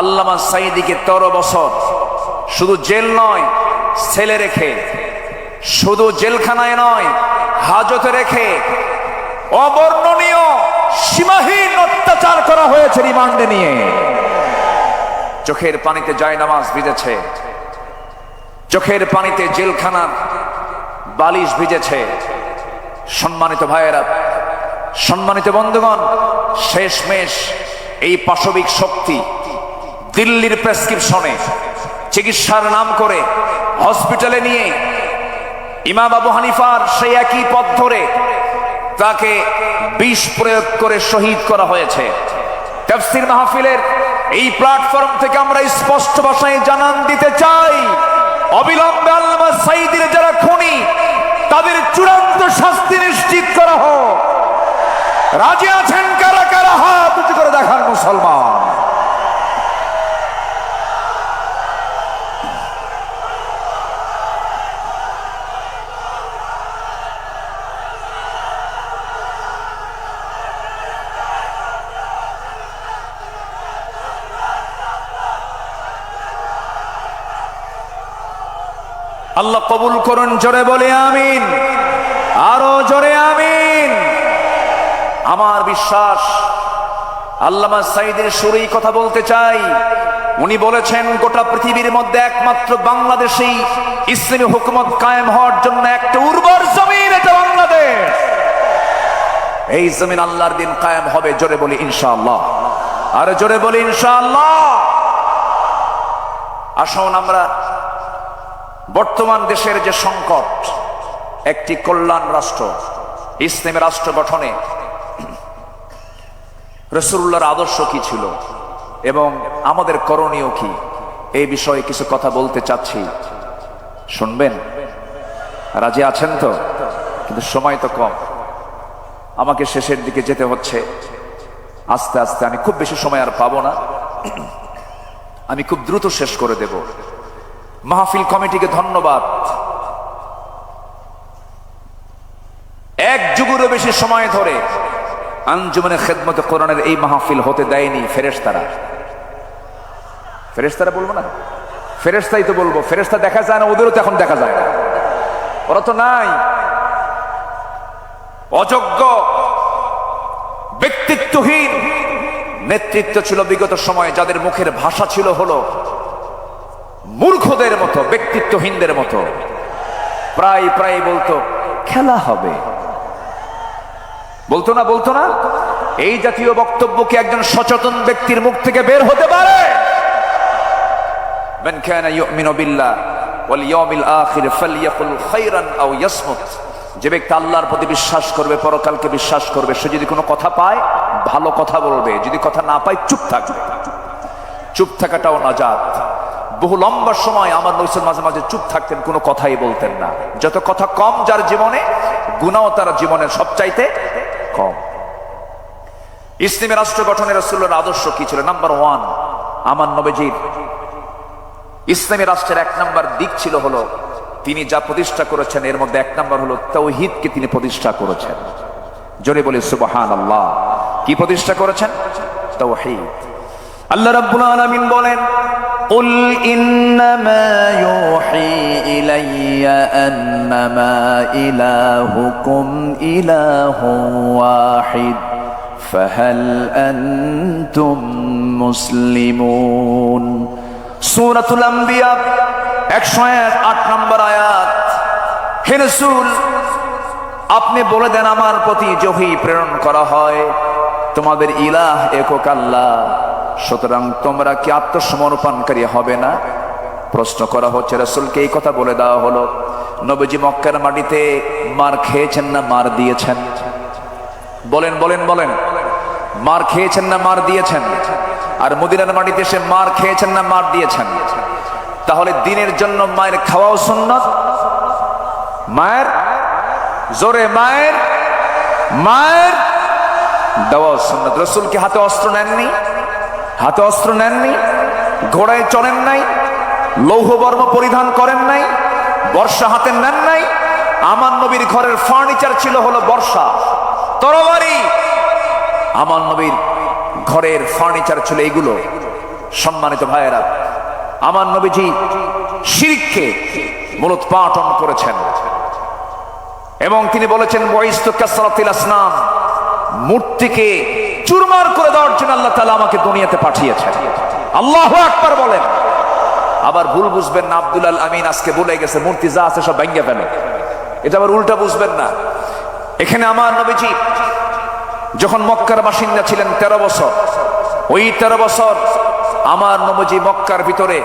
আল্লামা সাইদিকে 13 বছর শুধু জেল নয়, ছেলে রেখে, শুধু জেলখানায় নয়, হাজতে রেখে অবর্ণনীয় সীমাহীন অত্যাচার করা হয়েছে রিমান্ডে নিয়ে। চোখের পানিতে জায়নামাজ ভিজেছে, চোখের পানিতে জেলখানার বালিশ ভিজেছে। সম্মানিত ভাইয়েরা, সম্মানিত বন্ধুগণ, শেষমেশ এই পাশবিক শক্তি দিল্লির প্রেসক্রিপশনে চিকিৎসার নাম করে হসপিটালে নিয়ে ইমাম আবু হানিফার সেই একই পথ ধরে তাকে বিষ প্রয়োগ করে শহীদ করা হয়েছে। তাফসীর মাহফিলের এই প্ল্যাটফর্ম থেকে আমরা স্পষ্ট ভাষায় জানান দিতে চাই, অবিলম্বে আল্লামা সাইদির যারা খুনি তাদের চূড়ান্ত শাস্তি নিশ্চিত করা হোক। রাজি আছেন কারা কারা? হাত উঁচু করে দেখান মুসলমান। আল্লাহ কবুল করুন, জোরে বলে আমিন, আরো জোরে আমিন। আমার বিশ্বাস আল্লামা সাইদের সুরেই কথা বলতে চাই। উনি বলেছেন, গোটা পৃথিবীর মধ্যে একমাত্র বাংলাদেশেই ইসলামী হুকুমত কায়েম হওয়ার জন্য একটা উর্বর জমিন, এটা বাংলাদেশ। এই জমিন আল্লাহর দিন কায়েম হবে, জোরে বলি ইনশাআল্লাহ, আর জোরে বলি ইনশাআল্লাহ। আসুন আমরা বর্তমান দেশের যে সংকট, একটি কল্যাণ রাষ্ট্র, ইসলামী রাষ্ট্র গঠনে রাসূলুল্লাহর আদর্শ কি ছিল এবং আমাদের করণীয় কি, এই বিষয়ে কিছু কথা বলতে চাচ্ছি। শুনবেন? রাজি আছেন তো? কিন্তু সময় তো কম, আমাকে শেষের দিকে যেতে হচ্ছে আস্তে আস্তে। আমি খুব বেশি সময় আর পাবো না, আমি খুব দ্রুত শেষ করে দেব। মাহফিল কমিটিকে ধন্যবাদ। এক যুগেরও বেশি সময় ধরে আঞ্জুমানে খেদমতে কোরআনের এই মাহফিল হতে দেয়নি ফেরেশতারা। ফেরেশতারা বলবো না, ফেরেশতাই তো বলবো। ফেরেশতা দেখা যায় না, ওদেরও তো এখন দেখা যায় না, ওরা তো নাই। অযোগ্য, ব্যক্তিত্বহীন নেতৃত্ব ছিল বিগত সময়ে, যাদের মুখের ভাষা ছিল হলো মূর্খদের মতো, ব্যক্তিত্বহীনদের মতো। প্রায় প্রায় বলতো খেলা হবে, বলতো না? বলতো না? এই জাতীয় বক্তব্য কি একজন সচেতন ব্যক্তির মুখ থেকে বের হতে পারে? মান কানা ইউমিনু বিল্লাহ ওয়াল ইয়াউমিল আখির ফালইয়াকুল খায়রান আও ইয়াসমুত। যে ব্যক্তি আল্লাহর প্রতি বিশ্বাস করবে, পরকালকে বিশ্বাস করবে, সে যদি কোনো কথা পায় ভালো কথা বলবে, যদি কথা না পায় চুপ থাকবে। চুপ থাকাটাও নাজাত। বহু লম্বা সময় আমার নবী মাঝে মাঝে চুপ থাকতেন, কোনো কথাই বলতেন না। যত কথা কম যার জীবনে, গুনাহ তার জীবনের সবচাইতে কম। ইসলামী রাষ্ট্র গঠনের রাসূলের আদর্শ কি ছিল? নাম্বার 1, আমার নবীজির ইসলামী রাষ্ট্রের 1 নাম্বার দিক ছিল হলো তিনি যা প্রতিষ্ঠা করেছেন এর মধ্যে 1 নাম্বার হলো তাওহীদকে তিনি প্রতিষ্ঠা করেছেন। জোরে বলি সুবহানাল্লাহ। কি প্রতিষ্ঠা করেছেন? তাওহীদ। আল্লাহ রাব্বুল আলামিন বলেন, কুল ইন্নামা ইউহি ইলাইয়া আন্নামা ইলাহুকুম ইলাহুন ওয়াহিদ ফাহাল আনতুম মুসলিমুন। সূরাতুল আম্বিয়া 108 নম্বর আয়াত। হে রাসূল, আপনি বলে দেন আমার প্রতি ওহী প্রেরণ করা হয়, তোমাদের ইলাহ একক আল্লাহ, সুতরাং তোমরা কি আত্মসমর্পণকারী হবে না? প্রশ্ন করা হচ্ছে, রাসূলকে এই কথা বলে দেওয়া হলো। নবীজি মক্কার মাটিতে মার খেয়েছেন না মার দিয়েছেন? বলেন বলেন বলেন। মার খেয়েছেন না মার দিয়েছেন? আর মদিনার মাটিতে এসে মার খেয়েছেন না মার দিয়েছেন? তাহলে দিনের জন্য মায়ের খাওয়াও সুন্নাত। মায়ের জোরে মায়ের মায়ের দেওয়াও সুন্নাত। রাসূল কি হাতে অস্ত্র নেননি? হাতে অস্ত্র নেননি? ঘোড়ায় চড়েন নাই? লৌহ বর্ম পরিধান করেন নাই? বর্ষা হাতে নেন নাই? আমার নবীর ঘরের ফার্নিচার ছিল হলো বর্ষা, তরবারি। আমার নবীর ঘরের ফার্নিচার ছিল এগুলো। সম্মানিত ভাইয়েরা, আমার নবীজি শিরককে মূলোৎপাটন করেছেন এবং তিনি বলেছেন, বুইস্তু কাসরাতিল আসনাম, মূর্তিকে চুরমার করে দেওয়ার জন্য আল্লাহ তাআলা আমাকে দুনিয়াতে পাঠিয়েছেন। আল্লাহু আকবার বলেন। আবার ভুল বুঝবেন না, আব্দুল আল আমিন আজকে বলে গেছে মূর্তি যা আছে সব ভেঙে ফেলে, এটা আবার উল্টা বুঝবেন না। এখানে আমার নবীজি যখন মক্কার বাসিন্দা ছিলেন 13 বছর, ওই 13 বছর আমার নবীজি মক্কার ভিতরে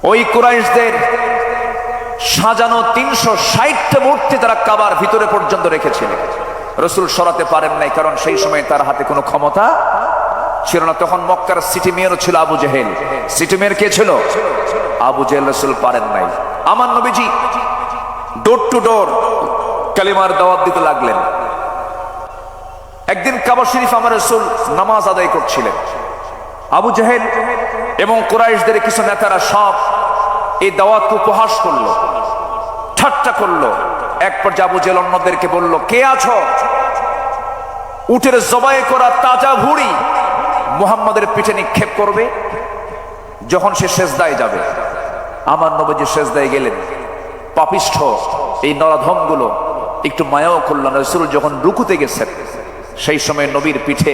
ওই কুরাইশদের সাজানো 360টা মূর্তি তারা কাবার ভিতরে পর্যন্ত রেখেছিলেন। রাসূল সরাতে পারেন নাই, কারণ সেই সময় তার হাতে কোনো ক্ষমতা ছিল না। তখন মক্কার সিটি মেয়রও ছিল Abu Jahl. City mayor K ছিল? আবু জেহেল। রাসূল পারেন নাই। আমার নবীজি ডোর টু ডোর কালিমার দাওয়াত দিতে লাগলেন। একদিন কাবা শরীফ আমার রাসূল নামাজ আদায় করছিলেন। আবু জেহেল এবং কুরাইশদের কিছু নেতারা সব এই দাওয়াতকে উপহাস করলো, ঠাট্টা করলো। এক পর্যায়ে আবু জেহেল অন্যদেরকে বলল, কে আছো? উটের জবাই করা তাজা ভুঁড়ি মুহাম্মাদের পিঠে নিক্ষেপ করবে যখন সে সেজদায় যাবে। আমার নবীজি সেজদায় গেলেন। পাপিষ্ঠ এই নরাধমগুলো একটু মায়াও করলেন। রাসূল যখন রুকুতে গেছেন সেই সময় নবীর পিঠে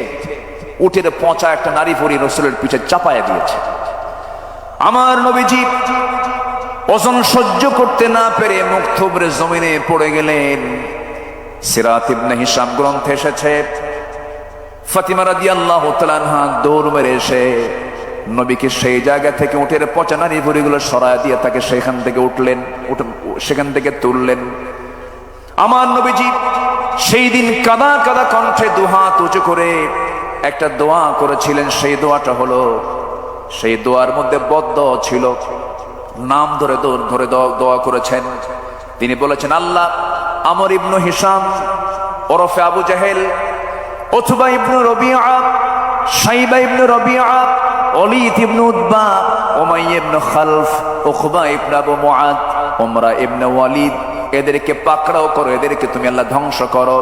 উটের পচা একটা নারী ভুঁড়ি রাসূলের পিঠে চাপায়া দিয়েছে। আমার নবীজি ওজন সহ্য করতে না পেরে মুখ থুবড়ে জমিনে পড়ে গেলেন। সিরাত ইবনে হিশাম গ্রন্থে এসেছে, ফাতিমা রাদিয়াল্লাহু তাআলা আনহা দৌড় মেরে এসে নবীকে সেই জায়গা থেকে উটের পচা নারী ভুঁড়িগুলো সরায় দিয়ে তাকে সেখান থেকে সেখান থেকে তুললেন। আমার নবীজি সেই দিন কাদা কাদা কণ্ঠে দুহাত উঁচু করে একটা দোয়া করেছিলেন। সেই দোয়াটা হলো, সেই দোয়ার মধ্যে বদদোয়া ছিল, নাম ধরে ধরে দোয়া করেছেন। তিনি বলেছেন, আল্লাহ আমর ইবনু হিশাম ওরফে আবু জাহেল, উতবা ইবনু রবিআ, শাইবা ইবনু রবিআ, ওলীদ ইবনু উতবা, উমাইয়া ইবনু খালফ, উকবা ইবনু আবু মুআদ, উমরা ইবনু ওয়ালিদ, এদেরকে পাকড়াও করো, এদেরকে তুমি আল্লাহ ধ্বংস করো।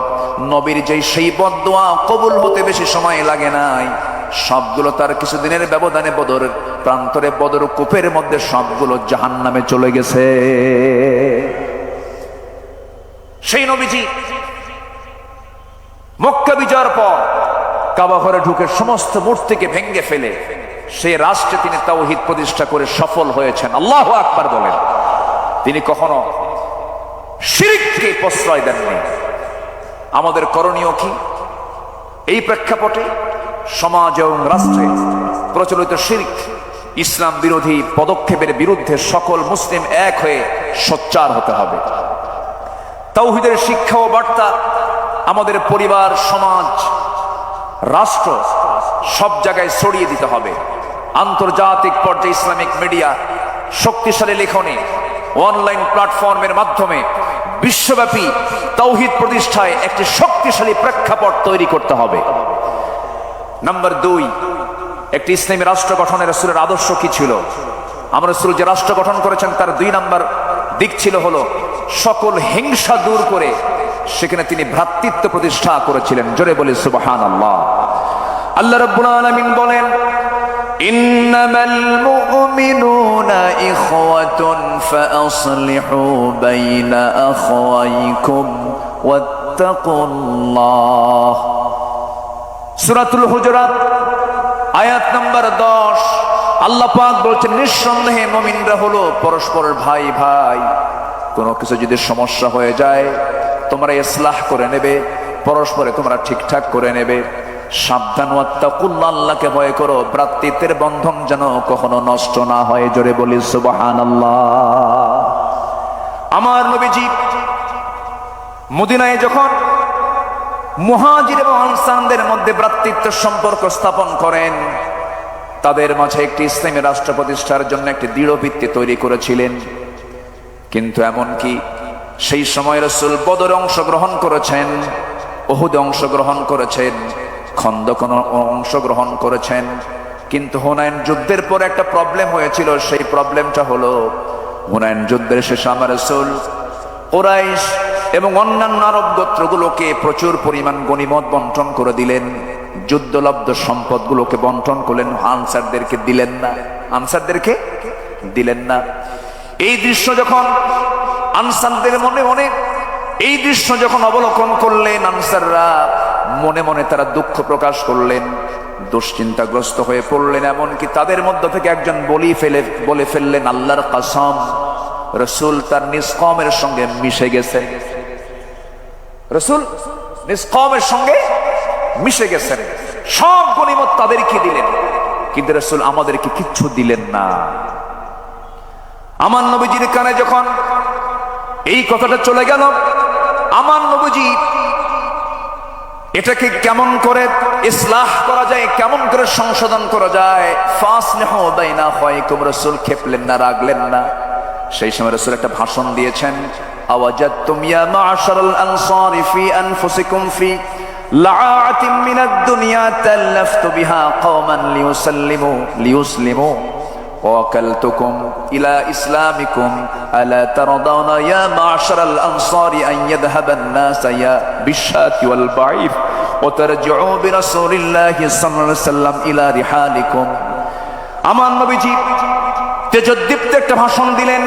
নবীর যেই সেই বদদোয়া কবুল হতে বেশি সময় লাগে নাই, সবগুলো তার কিছুদিনের ব্যবধানে বদরের প্রান্তরে, বদর কূপের মধ্যে সবগুলো জাহান্নামে চলে গেছে। সেই নবীজি মক্কা বিজয়ের পর কাবা ঘরে ঢুকে সমস্ত মূর্তিকে ভেঙ্গে ফেলে সেই রাষ্ট্রে তিনি তাওহীদ প্রতিষ্ঠা করে সফল হয়েছেন। আল্লাহু আকবার বলেন। তিনি কখনো শিরককে প্রশ্রয় দেননি। আমাদের করণীয় কি? এই প্রেক্ষাপটে সমাজ এবং রাষ্ট্রে প্রচলিত শিরক, ইসলাম বিরোধী পদক্ষেপের বিরুদ্ধে সকল মুসলিম এক হয়ে সোচ্চার হতে হবে। তাওহীদের শিক্ষা ও বার্তা আমাদের পরিবার, সমাজ, রাষ্ট্র সব জায়গায় ছড়িয়ে দিতে হবে। আন্তর্জাতিক পর্যায়ে ইসলামিক মিডিয়া, শক্তিশালী লেখনী, অনলাইন প্ল্যাটফর্মের মাধ্যমে বিশ্বব্যাপী তাওহীদ প্রতিষ্ঠায় একটি শক্তিশালী প্রেক্ষাপট তৈরি করতে হবে। নাম্বার 2, একটি ইসলামী রাষ্ট্র গঠনের রাসূলের আদর্শ কি ছিল? আমরা রাসূল যে রাষ্ট্র গঠন করেছেন তার 2 নাম্বার দিক ছিল হলো সকল হিংসা দূর করে সেখানে তিনি ভ্রাতৃত্ব প্রতিষ্ঠা করেছিলেন। জোরে বলি সুবহানাল্লাহ। আল্লাহ রাব্বুল আলামিন বলেন, ইন্নামাল মুমিনুনা ইখওয়াতুন ফাআসলিহু বাইনা আখাওয়াইকুম ওয়াত্তাকুল্লাহ। সূরাতুল হুজুরাত আয়াত নাম্বার 10। আল্লাহ পাক বলছেন, নিঃসন্দেহে মুমিনরা হলো পরস্পরের ভাই ভাই। কোনো কিছু যদি সমস্যা হয়ে যায় তোমরা ইসলাহ করে নেবে, পরস্পরে তোমরা ঠিকঠাক করে নেবে। সাবধান, ওয়াত্তাকুল্লাহ, আল্লাহকে ভয় করো, ভ্রাতৃত্বের বন্ধন যেন কখনো নষ্ট না হয়। জোরে বলি সুবহানাল্লাহ। আমার নবীজি মদিনায় যখন মুহাজির এবং আনসারদের মধ্যে ভ্রাতৃত্ব সম্পর্ক স্থাপন করেন, তাদের মাঝে একটি ইসলামী রাষ্ট্র প্রতিষ্ঠার জন্য একটি দৃঢ় ভিত্তি তৈরি করেছিলেন। কিন্তু এমনকি সেই সময় রাসূল বদরে অংশগ্রহণ করেছেন, উহুদে অংশগ্রহণ করেছেন, খন্দকে অংশগ্রহণ করেছেন। কিন্তু হুনাইন যুদ্ধের পর একটা প্রবলেম হয়েছিল। সেই প্রবলেমটা হলো, হুনাইন যুদ্ধের শেষে আমার রাসূল কুরাইশ এবং অন্যান্য আরব গোত্রগুলোকে প্রচুর পরিমাণ গনিমত বন্টন করে দিলেন। যুদ্ধলব্ধ সম্পদগুলোকে বন্টন করলেন, আনসারদেরকে দিলেন না। আনসারদেরকে দিলেন না। এই দৃশ্য যখন আনসারদের মনে মনে এই দৃশ্য যখন অবলোকন করলেন, আনসাররা মনে মনে তারা দুঃখ প্রকাশ করলেন, দুশ্চিন্তাগ্রস্ত হয়ে পড়লেন। এমনকি তাদের মধ্য থেকে একজন বলে ফেললেন, আল্লাহর কসম, রাসূল তার নিজ কওমের সঙ্গে মিশে গেছেন। রাসূল নিজ কওমের সঙ্গে মিশে গেছেন। সব গনিমত তাদেরকে দিলেন, কিন্তু রাসূল আমাদেরকে কিচ্ছু দিলেন না। আমার নবীজির কানে যখন এই কথাটা চলে গেল, আমার নবীজি এটাকে কেমন করে ইসলাহ করা যায়, কেমন করে সংশোধন করা যায়, ফাসলিহু বাইনা আখাওয়াইকুম, রাসূল খেপলেন না, রাগলেন না। সেই সময় রাসূল একটা ভাষণ দিয়েছেন, আওয়াজাতুম ইয়া মা'শারাল আনসারি ফি আনফুসিকুম ফি লাআতিম মিনাদ দুনিয়া তাল্লাফতু বিহা কওমান লিয়ুসলিমু ওয়াকালতুকুম ইলা ইসলামিকুম আলা তারদাউনা ইয়া মা'শারাল আনসারি আন ইয়াযহাবান নাস ইয়া বিশাতি ওয়াল বাঈর ওয়া তারজিউ বিরাসূলিল্লাহি সাল্লাল্লাহু আলাইহি ওয়াসাল্লাম ইলা রিহালিকুম। আমার নবীজি তেজোদ্দীপ্ত একটা ভাষণ দিলেন,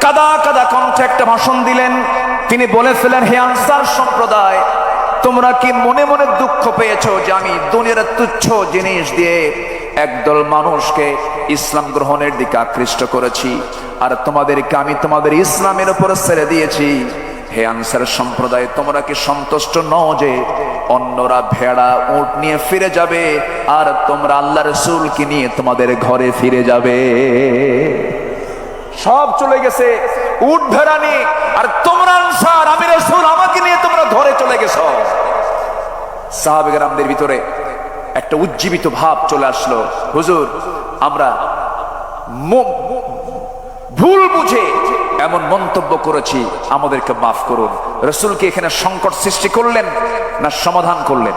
কাদা কাদা কণ্ঠে একটা ভাষণ দিলেন। তিনি বলেছিলেন, হে আনসার সম্প্রদায়, তোমরা কি মনে মনে দুঃখ পেয়েছো যে আমি দুনিয়ার তুচ্ছ জিনিস দিয়ে একদল মানুষকে ইসলাম গ্রহণের দিকে আকৃষ্ট করেছি, আর তোমাদেরকে আমি তোমাদের ইসলামের উপর ছেড়ে দিয়েছি? হে আনসার সম্প্রদায়, তোমরা কি সন্তুষ্ট নও যে অন্যরা ভেড়া উট নিয়ে ফিরে যাবে আর তোমরা আল্লাহ রাসূলকে নিয়ে তোমাদের ঘরে ফিরে যাবে? সব চলে গেছে উট ভেড়া নিয়ে, আর তোমরা আনসার, আমি রাসূল সাহাবে কেরামদের ভিতরে একটা উজ্জীবিত ভাব চলে আসলো, হুজুর আমরা ভুল বুঝে এমন মন্তব্য করেছি, আমাদেরকে মাফ করুন। রাসূলকে এখানে সংকট সৃষ্টি করলেন না সমাধান করলেন?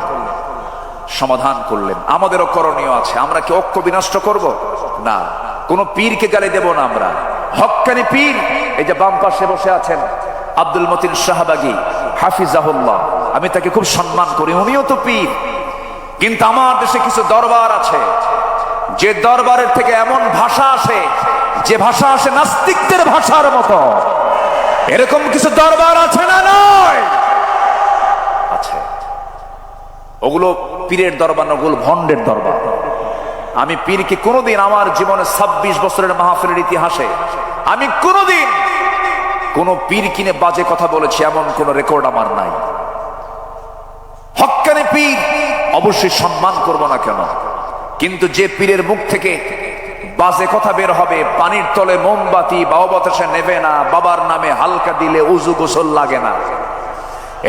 সমাধান করলেন। আমাদেরও করণীয় আছে, আমরা কি ঐক্য বিনষ্ট করব না, কোন পীরকে গালি দেব না আমরা। হক্কানি পীর, এই যে বাম পাশে বসে আছেন আব্দুল মতিন শাহবাগী হাফিজাহুল্লাহ, আমি তাকে খুব সম্মান করি, উনিও তো পীর। কিন্তু আমার দেশে কিছু দরবার আছে, যে দরবারের থেকে এমন ভাষা আসে, যে ভাষা আসে নাস্তিকদের ভাষার মতো। এরকম কিছু দরবার আছে না? নয়, আছে। ওগুলো পীরের দরবার না, ওগুলো ভণ্ডের দরবার। আমি পীরকে কোনোদিন আমার জীবনে 26 বছরের মাহফিলের ইতিহাসে আমি কোনোদিন কোন পীর কিনে বাজে কথা বলেছি এমন কোন রেকর্ড আমার নাই। হক্কানি পীর অবশ্যই সম্মান করব না কেন, কিন্তু যে পীরের মুখ থেকে বাজে কথা বের হবে, পানির তলে মোমবাতি বাবা বাতাসে নেবে না, বাবার নামে হালকা দিলে উজু গোসল লাগে না,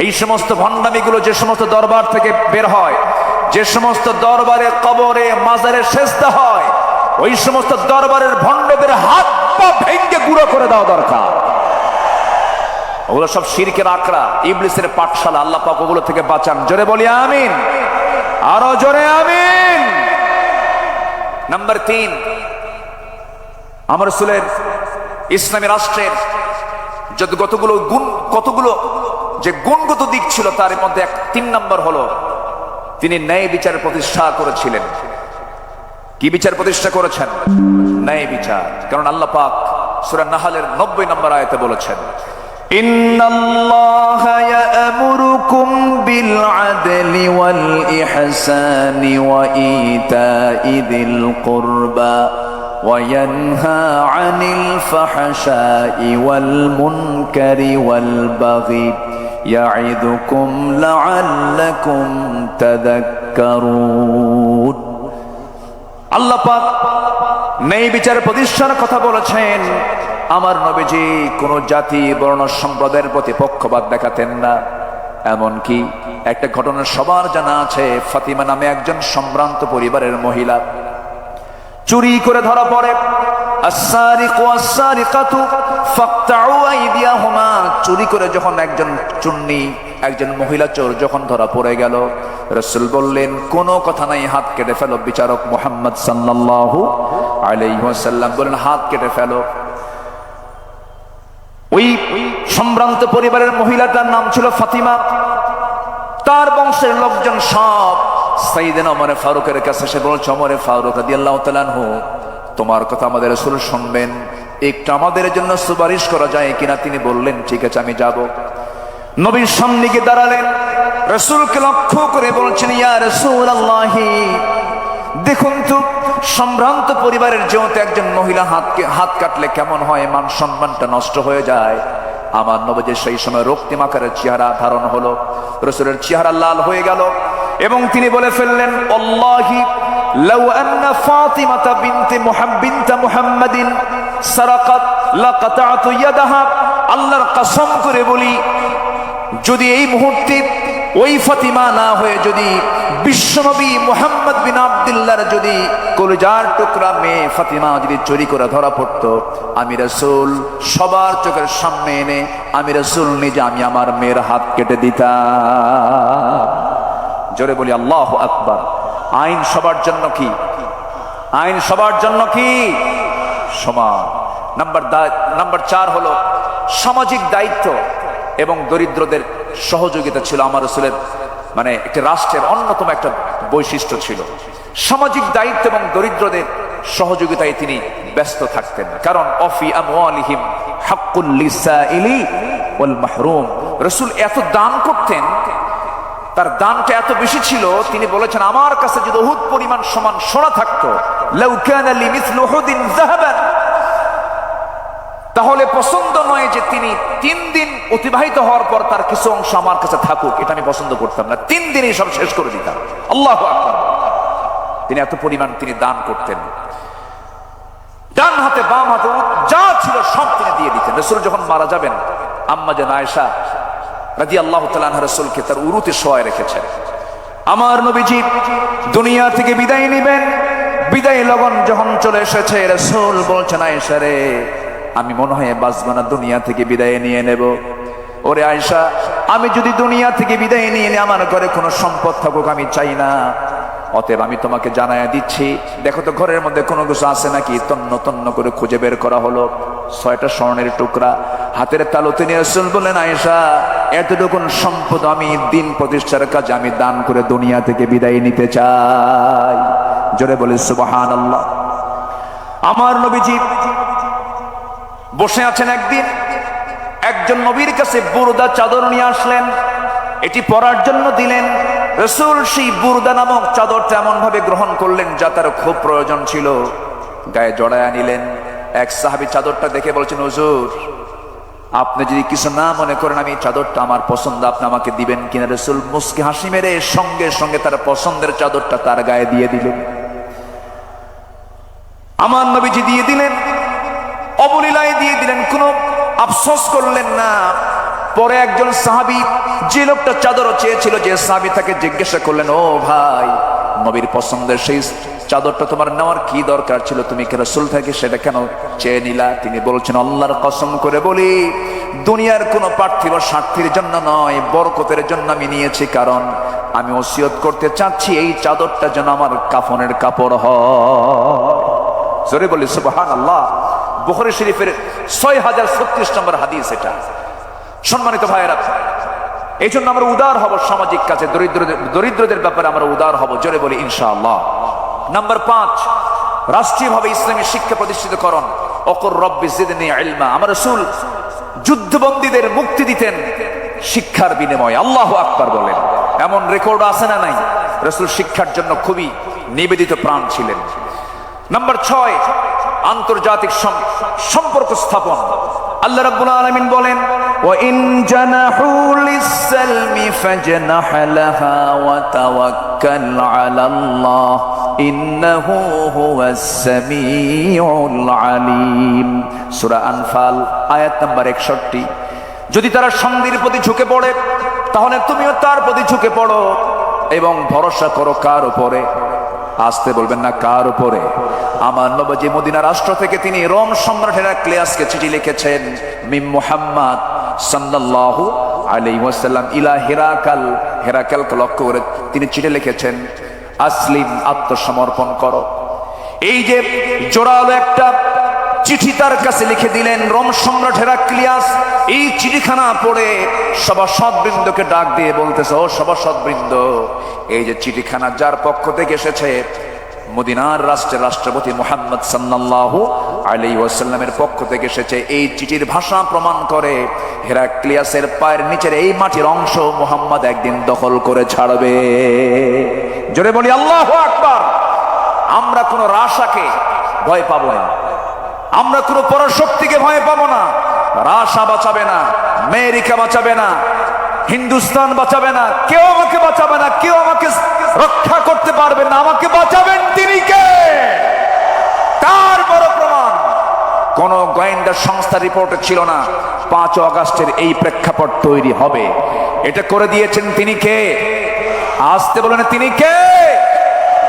এই সমস্ত ভণ্ডামিগুলো যে সমস্ত দরবার থেকে বের হয়, যে সমস্ত দরবারে কবরে মাজারে সেজদা হয়, ওই সমস্ত দরবারের ভণ্ডদের হাত পা ভেঙে গুঁড়ো করে দেওয়া দরকার। ওগুলো সব শিরকের আকড়া, ইবলিসের পাঠশালা। আল্লাহ পাক ওগুলো থেকে বাঁচান। জোরে বলি আমিন, আরো জোরে আমিন। নাম্বার 3, আমার রাসূলের ইসলামী রাষ্ট্রের কতগুলো যে গুণগত দিক ছিল, তার মধ্যে 3 নম্বর হলো তিনি ন্যায় বিচার প্রতিষ্ঠা করেছিলেন। কি বিচার প্রতিষ্ঠা করেছেন? ন্যায় বিচার। কারণ আল্লাহ পাক সূরা নাহলের 90 নম্বর আয়াতে বলেছেন, ইন্নাল্লাহা ইয়া'মুরুকুম বিল আদলি ওয়াল ইহসানি ওয়া ইতা'i যিল কুরবা ওয়া ইয়ানহা আনিল ফাহশাই ওয়াল মুনকারি ওয়াল বাগি ইয়া'iদুকুম লা'আল্লাকুম তাযাক্কারুন। আল্লাহ পাক ন্যায় বিচার প্রতিষ্ঠার কথা বলেছেন। আমার নবীজি কোন জাতি বর্ণ সম্প্রদায়ের প্রতি পক্ষপাত দেখাতেন না। এমনকি একটা ঘটনা সবার জানা আছে, ফাতিমা নামে একজন সম্ভ্রান্ত পরিবারের মহিলা চুরি করে ধরা পড়ে। আস-সারিকু ওয়াস-সারিকাতু ফাকতাউ আইদিয়াহুমা, চুরি করে যখন একজন মহিলা চোর যখন ধরা পড়ে গেল, রাসূল বললেন কোন কথা নাই, হাত কেটে ফেলো। বিচারক মুহাম্মদ সাল্লাল্লাহু আলাইহি ওয়াসাল্লাম বললেন হাত কেটে ফেলো। ওই সম্ভ্রান্ত পরিবারের মহিলাটার নাম ছিল ফাতিমা। তার বংশের লোকজন সব সাইয়েদনা ওমর ফারুকের কাছে এসে বলছে, ওমর ফারুক রাদিয়াল্লাহু তাআলা আনহু, তোমার কথা আমাদের রাসূল শুনবেন, একটু আমাদের জন্য সুপারিশ করা যায় কিনা? তিনি বললেন ঠিক আছে, আমি যাব। নবীর সামনে গিয়ে দাঁড়ালেন, রাসূলকে লক্ষ্য করে বলছেন, ইয়া রাসূলুল্লাহি, দেখুন তো সম্ভ্রান্ত পরিবারের যেহেতু একজন মহিলা হাত কাটলে কেমন হয়, মান সম্মানটা নষ্ট হয়ে যায়। আমার নবীর সেই সময় রক্তিম আকারের চেহারা ধারণ হলো, রাসূলের চেহারা লাল হয়ে গেল এবং তিনি বলে ফেললেন, আল্লাহি লাউ আন্না ফাতিমাতা বিনতে মুহাম্মাদিন সারাকাত লাকাতাতু ইয়াদাহা, আল্লাহর কসম করে বলি, যদি এই মুহূর্তে ওই ফাতিমা না হয়ে যদি বিশ্বনবী মুহাম্মদ বিন আব্দুল্লাহর যদি কলিজার টুকরা মেয়ে ফাতিমা যদি চুরি করে ধরা পড়তো, আমি রাসূল সবার চোখের সামনে এনে আমি রাসূল নিজে আমি আমার মেয়ের হাত কেটে দিতাম। জোরে বলি আল্লাহু আকবার। আইন সবার জন্য কি? আইন সবার জন্য কি? সমান। নাম্বার 4 হলো সামাজিক দায়িত্ব এবং দরিদ্রদের সহযোগিতা ছিল আমার রাসূলের, মানে একটি রাষ্ট্রের অন্যতম একটা বৈশিষ্ট্য ছিল। সামাজিক দায়িত্ব এবং দরিদ্রদের সহযোগিতায় তিনি ব্যস্ত থাকতেন। কারণ অফি আমওয়ালিহিম হাক্কুল লিসাইলি ওয়াল মাহরুম, রাসূল এত দান করতেন, তার দানটা এত বেশি ছিল, তিনি বলেছেন আমার কাছে যদি উহুদ পরিমাণ সমান সোনা থাকতো, লাউ কানা লিমিসলু উহুদিন যাহাবান, তাহলে পছন্দ নয় যে তিনি 3 দিন অতিবাহিত হওয়ার পর তার কিছু অংশ আমার কাছে থাকুক, এটা আমি পছন্দ করতাম না, 3 দিনই সব শেষ করে দিতাম। আল্লাহু আকবার। তিনি এত পরিমাণ তিনি দান করতেন, ডান হাতে বাম হাতে যা ছিল সব তিনি দিয়ে দিতেন। রাসূল যখন মারা যাবেন, আম্মা জান আয়েশা রাদিয়াল্লাহু তাআলা আনহা রাসূলকে তার উরুতে শোয়ায় রেখেছেন। আমার নবীজি দুনিয়া থেকে বিদায় নেবেন। বিদায় লগন যখন চলে এসেছে, রাসূল বলছেন, আয়েশা রে, আমি মনে হয় বাঁচব না, দুনিয়া থেকে বিদায় নিয়ে নেব। ওরে আয়েশা, আমি যদি দুনিয়া থেকে বিদায় নিয়ে নিই, আমার ঘরে কোনো সম্পদ থাকুক আমি চাই না। অতএব আমি তোমাকে জানায়া দিচ্ছি, দেখো তো ঘরের মধ্যে কোনো কিছু আছে নাকি। তন্ন তন্ন করে খুঁজে বের করা হলো 6টা স্বর্ণের টুকরা হাতের তালুতে নিয়ে রাসূল বললেন, আয়েশা, এতটুকু সম্পদ আমি দিন প্রতিষ্ঠার কাজে আমি দান করে দুনিয়া থেকে বিদায় নিতে চাই। জোরে বলে সুবহানাল্লাহ। আমার নবীজি বসে আছেন, একদিন একজন নবীর কাছে বুরদা চাদর নিয়ে আসলেন, এটি পরার জন্য দিলেন। রাসূল সেই বুরদা নামক চাদরটা এমন ভাবে গ্রহণ করলেন যা তার খুব প্রয়োজন ছিল, গায়ে জড়ায়া নিলেন। এক সাহাবী চাদরটা দেখে বলছেন, হুজুর, আপনি যদি কিছু না মনে করেন, আমি চাদরটা আমার পছন্দ, আপনি আমাকে দিবেন কিনা। রাসূল মুস্কি হাসি মেরে সঙ্গে সঙ্গে তার পছন্দের চাদরটা তার গায়ে দিয়ে দিলেন। আমার নবীজি দিয়ে দিলেন, অবলীলায় দিয়ে দিলেন, কোনো আফসোস করলেন না। পরে একজন সাহাবী, যে লোকটা চাদর চেয়েছিল, যে সাহাবী তাকে জিজ্ঞাসা করলেন, ও ভাই, নবীর পছন্দের সেই চাদরটা তোমার নেওয়ার কি দরকার ছিল, তুমি কি রাসূল থেকে সেটা কেন চেয়ে নিলা? তিনি বলছেন, আল্লাহর কসম করে বলি, দুনিয়ার কোনো পার্থিব স্বার্থের জন্য নয়, বরকতের জন্য আমি নিয়েছি। কারণ আমি ওসিয়ত করতে চাচ্ছি এই চাদরটা যেন আমার কাফনের কাপড় হয়। জোরে বলি সুবহানাল্লাহ। বুখারী শরীফের 6036 নম্বর হাদিস এটা। সম্মানিত ভাইয়েরা, এই জন্য আমরা উদার হব সামাজিক কাজে, দরিদ্রদের ব্যাপারে আমরা উদার হব। জোরে বলি ইনশাআল্লাহ। নাম্বার 5, রাষ্ট্রীয়ভাবে ইসলামী শিক্ষা প্রতিষ্ঠিত করণ। ওকুর রব্বি জিদনি ইলমা। আমার রাসূল যুদ্ধবন্দীদের মুক্তি দিতেন শিক্ষার বিনিময়ে। আল্লাহু আকবার বলেন। এমন রেকর্ড আছে না নাই? রাসূল শিক্ষার জন্য খুবই নিবেদিত প্রাণ ছিলেন। নাম্বার 6, আন্তর্জাতিক সম্পর্ক স্থাপন। আল্লাহ রাব্বুল আলামিন বলেন, ওয়া ইন জানাহু লিস-সালমি ফাজনাহ লাহা ওয়া তাওয়াক্কাল আলাল্লাহ ইন্নাহু হুয়াস-সামিউল আলীম। সূরা আনফাল আয়াত নাম্বার 61। যদি তারা সন্ধির প্রতি ঝুঁকে পড়ে, তাহলে তুমিও তার প্রতি ঝুঁকে পড়ো এবং ভরসা করো কার উপরে? আসতে বলবেন না, কার উপরে? আমার নবী মদিনা রাষ্ট্র থেকে তিনি রোম সম্রাট হেরাক্লিয়াসকে চিঠি লিখেছেন, মিম মুহাম্মদ সাল্লাল্লাহু আলাইহি ওয়াসাল্লাম ইলা হেরাকাল। হেরাকালকে লক্ষ্য করে তিনি চিঠি লিখেছেন, আসলিম, আত্মসমর্পণ করো। এই যে জোরালো একটা চিঠি তার কাছে লিখে দিলেন রোম সম্রাট হেরাক্লিয়াস। এই চিঠিখানা পড়ে সভাসদবৃন্দকে ডাক দিয়ে বলতেছে, ও সভাসদবৃন্দ, এই যে চিঠিখানা যার পক্ষ থেকে এসেছে, মদিনার রাষ্ট্রের রাষ্ট্রপতি মুহাম্মদ সাল্লাল্লাহু আলাইহি ওয়াসাল্লামের পক্ষ থেকে এসেছে। এই চিঠির ভাষা প্রমাণ করে হেরাক্লিয়াসের পায়ের নিচের এই মাটির অংশ মুহাম্মদ একদিন দখল করে ছাড়বে। জোরে বলি আল্লাহু আকবার। আমরা কোনো রাশাকে ভয় পাবো না, আমরা কোনো পরাশক্তিকে ভয় পাবো না। রাশা বাঁচাবে না, আমেরিকা বাঁচাবে না, হিন্দুস্তান বাঁচাবে না, কেউ আমাকে বাঁচাবে না, কেউ আমাকে রক্ষা করতে পারবে না। আমাকে বাঁচাবেন তিনি কে? তার বড় প্রমাণ কোন গোয়েন্দা সংস্থা রিপোর্টে ছিল না 5 আগস্টের এই প্রেক্ষাপট তৈরি হবে। এটা করে দিয়েছেন তিনি কে? আসতে বলেন, তিনি কে?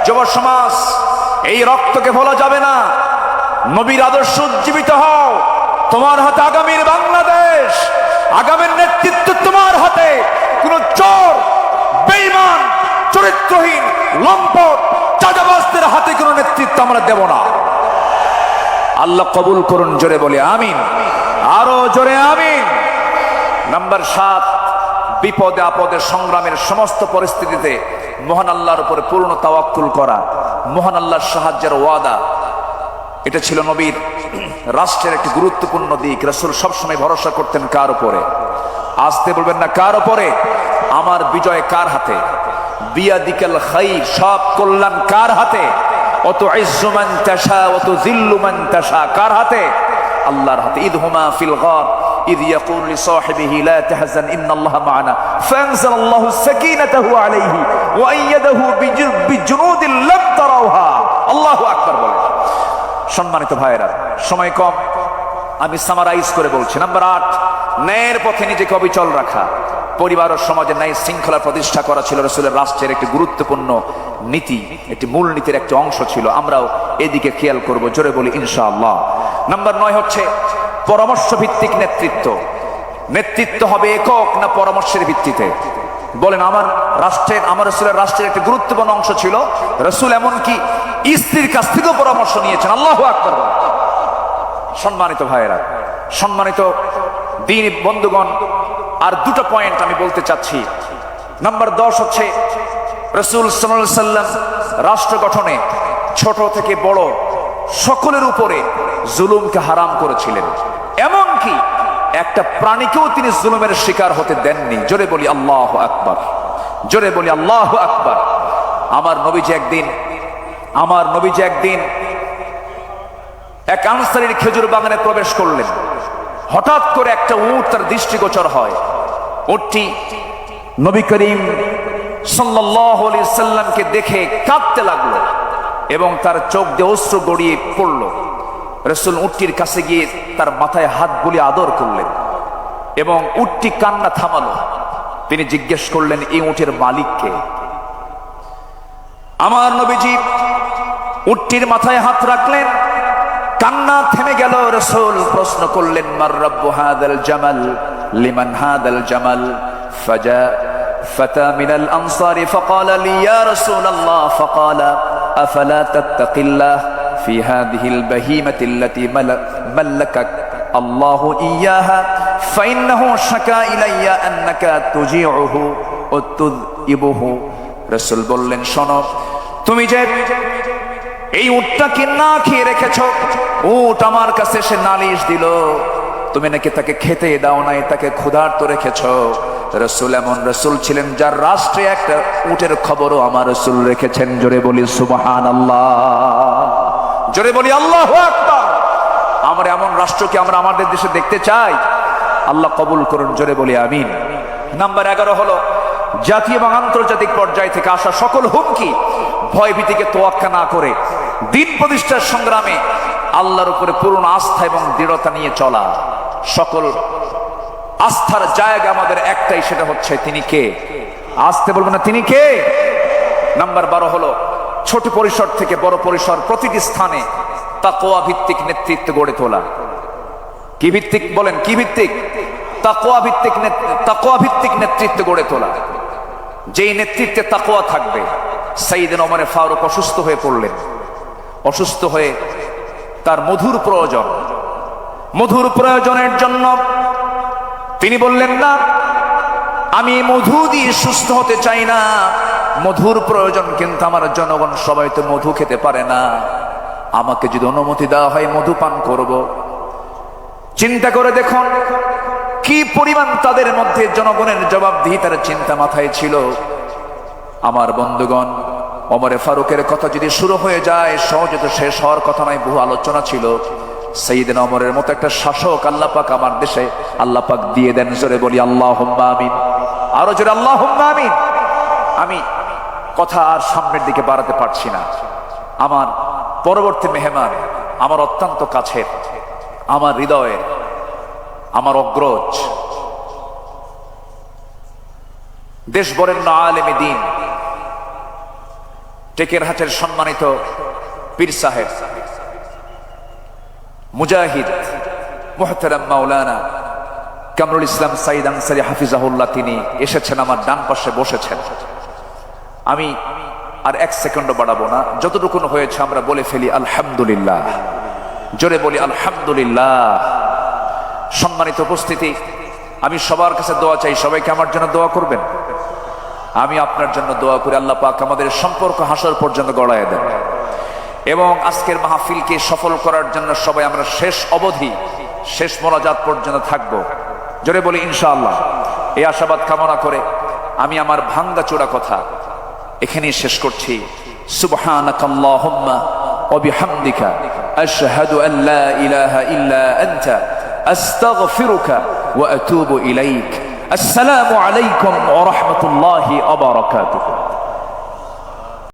যুব সমাজ, এই রক্তকে ভোলা যাবে না। নবীর আদর্শ উজ্জীবিত হও। তোমার হাতে আগামীর বাংলাদেশ, আগামীর নেতৃত্ব তোমার হাতে। কোন চোর, বেঈমান, চরিত্রহীন, লম্পট, চাঁদাবাজদের হাতে কোন নেতৃত্ব আমরা দেব না। আল্লাহ কবুল করুন। জোরে বলে আমিন, আরো জোরে আমিন। নাম্বার 7, বিপদে আপদে সংগ্রামের সমস্ত পরিস্থিতিতে মহান আল্লাহর উপরে পূর্ণ তাওয়াক্কুল করা, মহান আল্লাহর সাহায্যের ওয়াদা, এটা ছিল নবীর রাষ্ট্রের একটি গুরুত্বপূর্ণ দিক। রাসূল সবসময় ভরসা করতেন কার উপরে? আসতে বলবেন না, কার উপরে? আমার বিজয় কার হাতে? বিয়াদিকাল খাইর, সব কল্যাণ কার হাতে? অতুইজ্জু মান তাশা ওয়া তুযিল্লু মান তাশা, কার হাতে? আল্লাহর হাতে। ইদহুমা ফিল গার ইয ইয়াকুল লিসাহিবিহি লা তাহজান ইন্নাল্লাহা মা'ানা ফাআনজালাল্লাহু সাকিনাতাহু আলাইহি ওয়া আইয়াদাহু বিজুনুদিন লাম তারাউহা। আল্লাহু আকবার বলেন। সম্মানিত ভাইয়েরা, সময় কম, আমি সামারাইজ করে বলছি। নাম্বার 8, ন্যায়ের পথে নিজেকে অবিচল রাখা। পরিবার ও সমাজে ন্যায় শৃঙ্খলা প্রতিষ্ঠা করা ছিল রাসূলের রাষ্ট্রের একটি গুরুত্বপূর্ণ নীতি, একটি মূল নীতির একটা অংশ ছিল। আমরাও এদিকে খেয়াল করব, জোরে বলি ইনশাআল্লাহ। নাম্বার 9 হচ্ছে পরামর্শ ভিত্তিক নেতৃত্ব। নেতৃত্ব হবে একক না পরামর্শের ভিত্তিতে? বলেন, আমার রাসূলের রাষ্ট্রের একটি গুরুত্বপূর্ণ অংশ ছিল, রাসূল এমনকি স্ত্রীর কাছ থেকেও পরামর্শ নিয়েছেন। আল্লাহু আকবার। সম্মানিত ভাইয়েরা, সম্মানিত দ্বীনি বন্ধুগণ, আর দুটো পয়েন্ট আমি বলতে চাচ্ছি। নাম্বার 10 হচ্ছে রাসূল সাল্লাল্লাহু আলাইহি ওয়াসাল্লাম রাষ্ট্র গঠনে ছোট থেকে বড় সকলের উপরে জুলুমকে হারাম করেছিলেন, এমনকি একটা প্রাণীকেও তিনি জুলুমের শিকার হতে দেননি। জোরে বলি আল্লাহু আকবার, জোরে বলি আল্লাহু আকবার। আমার নবীজি একদিন এক আনসারীর খেজুর বাগানে প্রবেশ করলেন। হঠাৎ করে একটা উট তার দৃষ্টিগোচর হয়। উটটি নবী করিম সাল্লাল্লাহু আলাইহি সাল্লামকে দেখে কাঁদতে লাগলো এবং তার চোখ দিয়ে অশ্রু গড়িয়ে পড়ল। রাসূল উটটির কাছে গিয়ে তার মাথায় হাত বুলিয়ে আদর করলেন এবং উটটি কান্না থামালো। তিনি জিজ্ঞেস করলেন, এই উটের মালিক কে? আমার নবীজি উটটির মাথায় হাত রাখলেন, কান্না থেমে গেল। রাসূল প্রশ্ন করলেন, মার রাব্বু হাদাল জামাল, লিমান হাদাল জামাল? ফাজা ফাতা মিনাল আনসারি ফাকালা লি ইয়া রাসূলাল্লাহ, ফাকালা আফালা তাত্তাকিল্লাহ ফি হাদিহিল বাহিমাতি আল্লাতী মাল্লাকাক আল্লাহু ইয়াহা ফাইন্নাহু শাকা ইলাইয়া আন্নাকা তুজিউহু ওয়া তুযইবুহু। রাসূল বললেন, শোনো, তুমি যে এই উটটাকে না খেয়ে রেখেছ, উট আমার কাছে এসে নালিশ দিল, তুমি নাকি তাকে খেতে দাও নাই, তাকে ক্ষুধার্ত রেখেছ। রাসূল এমন রাসূল ছিলেন যার রাষ্ট্রে একটা উটের খবরও আমার রাসূল রেখেছেন। জোরে বলি সুবহানাল্লাহ, জোরে বলি আল্লাহু আকবার। আমরা এমন রাষ্ট্রকে আমরা আমাদের দেশে দেখতে চাই। আল্লাহ কবুল করুন, জোরে বলি আমিন। নাম্বার 11 হলো জাতীয় এবং আন্তর্জাতিক পর্যায় থেকে আসা সকল হুমকি ভয়ভীতিকে তোয়াক্কা না করে দিন প্রতিষ্ঠার সংগ্রামে আল্লাহর উপরে পূর্ণ আস্থা এবং দৃঢ়তা নিয়ে চলা। সকল আস্থার জায়গা আমাদের একটাই, সেটা হচ্ছে তিনি কে। আসতে বলবো না, তিনি কে। নাম্বার 12 হলো ছোট পরিসর থেকে বড় পরিসর প্রতিটি স্থানে তাকওয়া ভিত্তিক নেতৃত্ব গড়ে তোলা। কি ভিত্তিক? বলেন, কি ভিত্তিক? তাকওয়া ভিত্তিক নেতৃত্ব গড়ে তোলা। যেই নেতৃত্বে তাকওয়া থাকবে। সাইয়েদনা ওমর ফারুক অসুস্থ হয়ে পড়লেন। অসুস্থ হয়ে তার মধুর প্রয়োজনের জন্য তিনি বললেন, না, আমি মধু দিয়ে সুস্থ হতে চাই না। মধুর প্রয়োজন, কিন্তু আমার জনগণ সবাই তো মধু খেতে পারে না। আমাকে যদি অনুমতি দেওয়া হয় মধু পান করব। চিন্তা করে দেখুন কি পরিমাণ তাদের মধ্যে জনগণের জবাবদিহিতার চিন্তা মাথায় ছিল। আমার বন্ধুগণ, ওমরে ফারুকের কথা যদি শুরু হয়ে যায় সহজে তো শেষ হওয়ার কথা নয়, বহু আলোচনা ছিল। সাইয়েদনা ওমরের মতো একটা শাসক আল্লাহ পাক আমার দেশে আল্লাহ পাক দিয়ে দেন। জোরে বলি আল্লাহুম্মা আমিন, আরো জোরে আল্লাহুম্মা আমিন। আমি কথা আর সামনের দিকে বাড়াতে পারছি না। আমার পরবর্তী মেহমান আমার অত্যন্ত কাছের, আমার হৃদয়ের, আমার অগ্রজ, দেশ বরেণ্য আলেমে দ্বীন, টেকেরহাটের সম্মানিত পীর সাহেব, মুজাহিদ, মুহতারাম মাওলানা কামরুল ইসলাম সাইদ আনসারী হাফিজাহুল্লাহ, তিনি এসেছেন, আমার ডান পাশে বসেছেন। আমি আর 1 সেকেন্ডও বাড়াবো না, যতটুকু হয়েছে আমরা বলে ফেলি আলহামদুলিল্লাহ। জোরে বলি আলহামদুলিল্লাহ। সম্মানিত উপস্থিতি, আমি সবার কাছে দোয়া চাই, সবাইকে আমার জন্য দোয়া করবেন। আমি আপনার জন্য দোয়া করি, আল্লাহ পাক আমাদের সম্পর্ক হাসর পর্যন্ত গড়ায় দেন এবং আজকের মাহফিলকে সফল করার জন্য সবাই আমরা শেষ অবধি, শেষ মোনাজাত পর্যন্ত থাকব। জোরে বলি ইনশাআল্লাহ। এই আশাবাদ কামনা করে আমি আমার ভাঙ্গা চোরা কথা এখানেই শেষ করছি। সুবহানাকাল্লাহুম্মা ওয়া বিহামদিকা আশহাদু আল লা ইলাহা ইল্লা আনতা আস্তাগফিরুকা ওয়া আতুবু ইলাইক। আসসালামু আলাইকুম ওয়া রাহমাতুল্লাহি ওয়া বারাকাতুহু।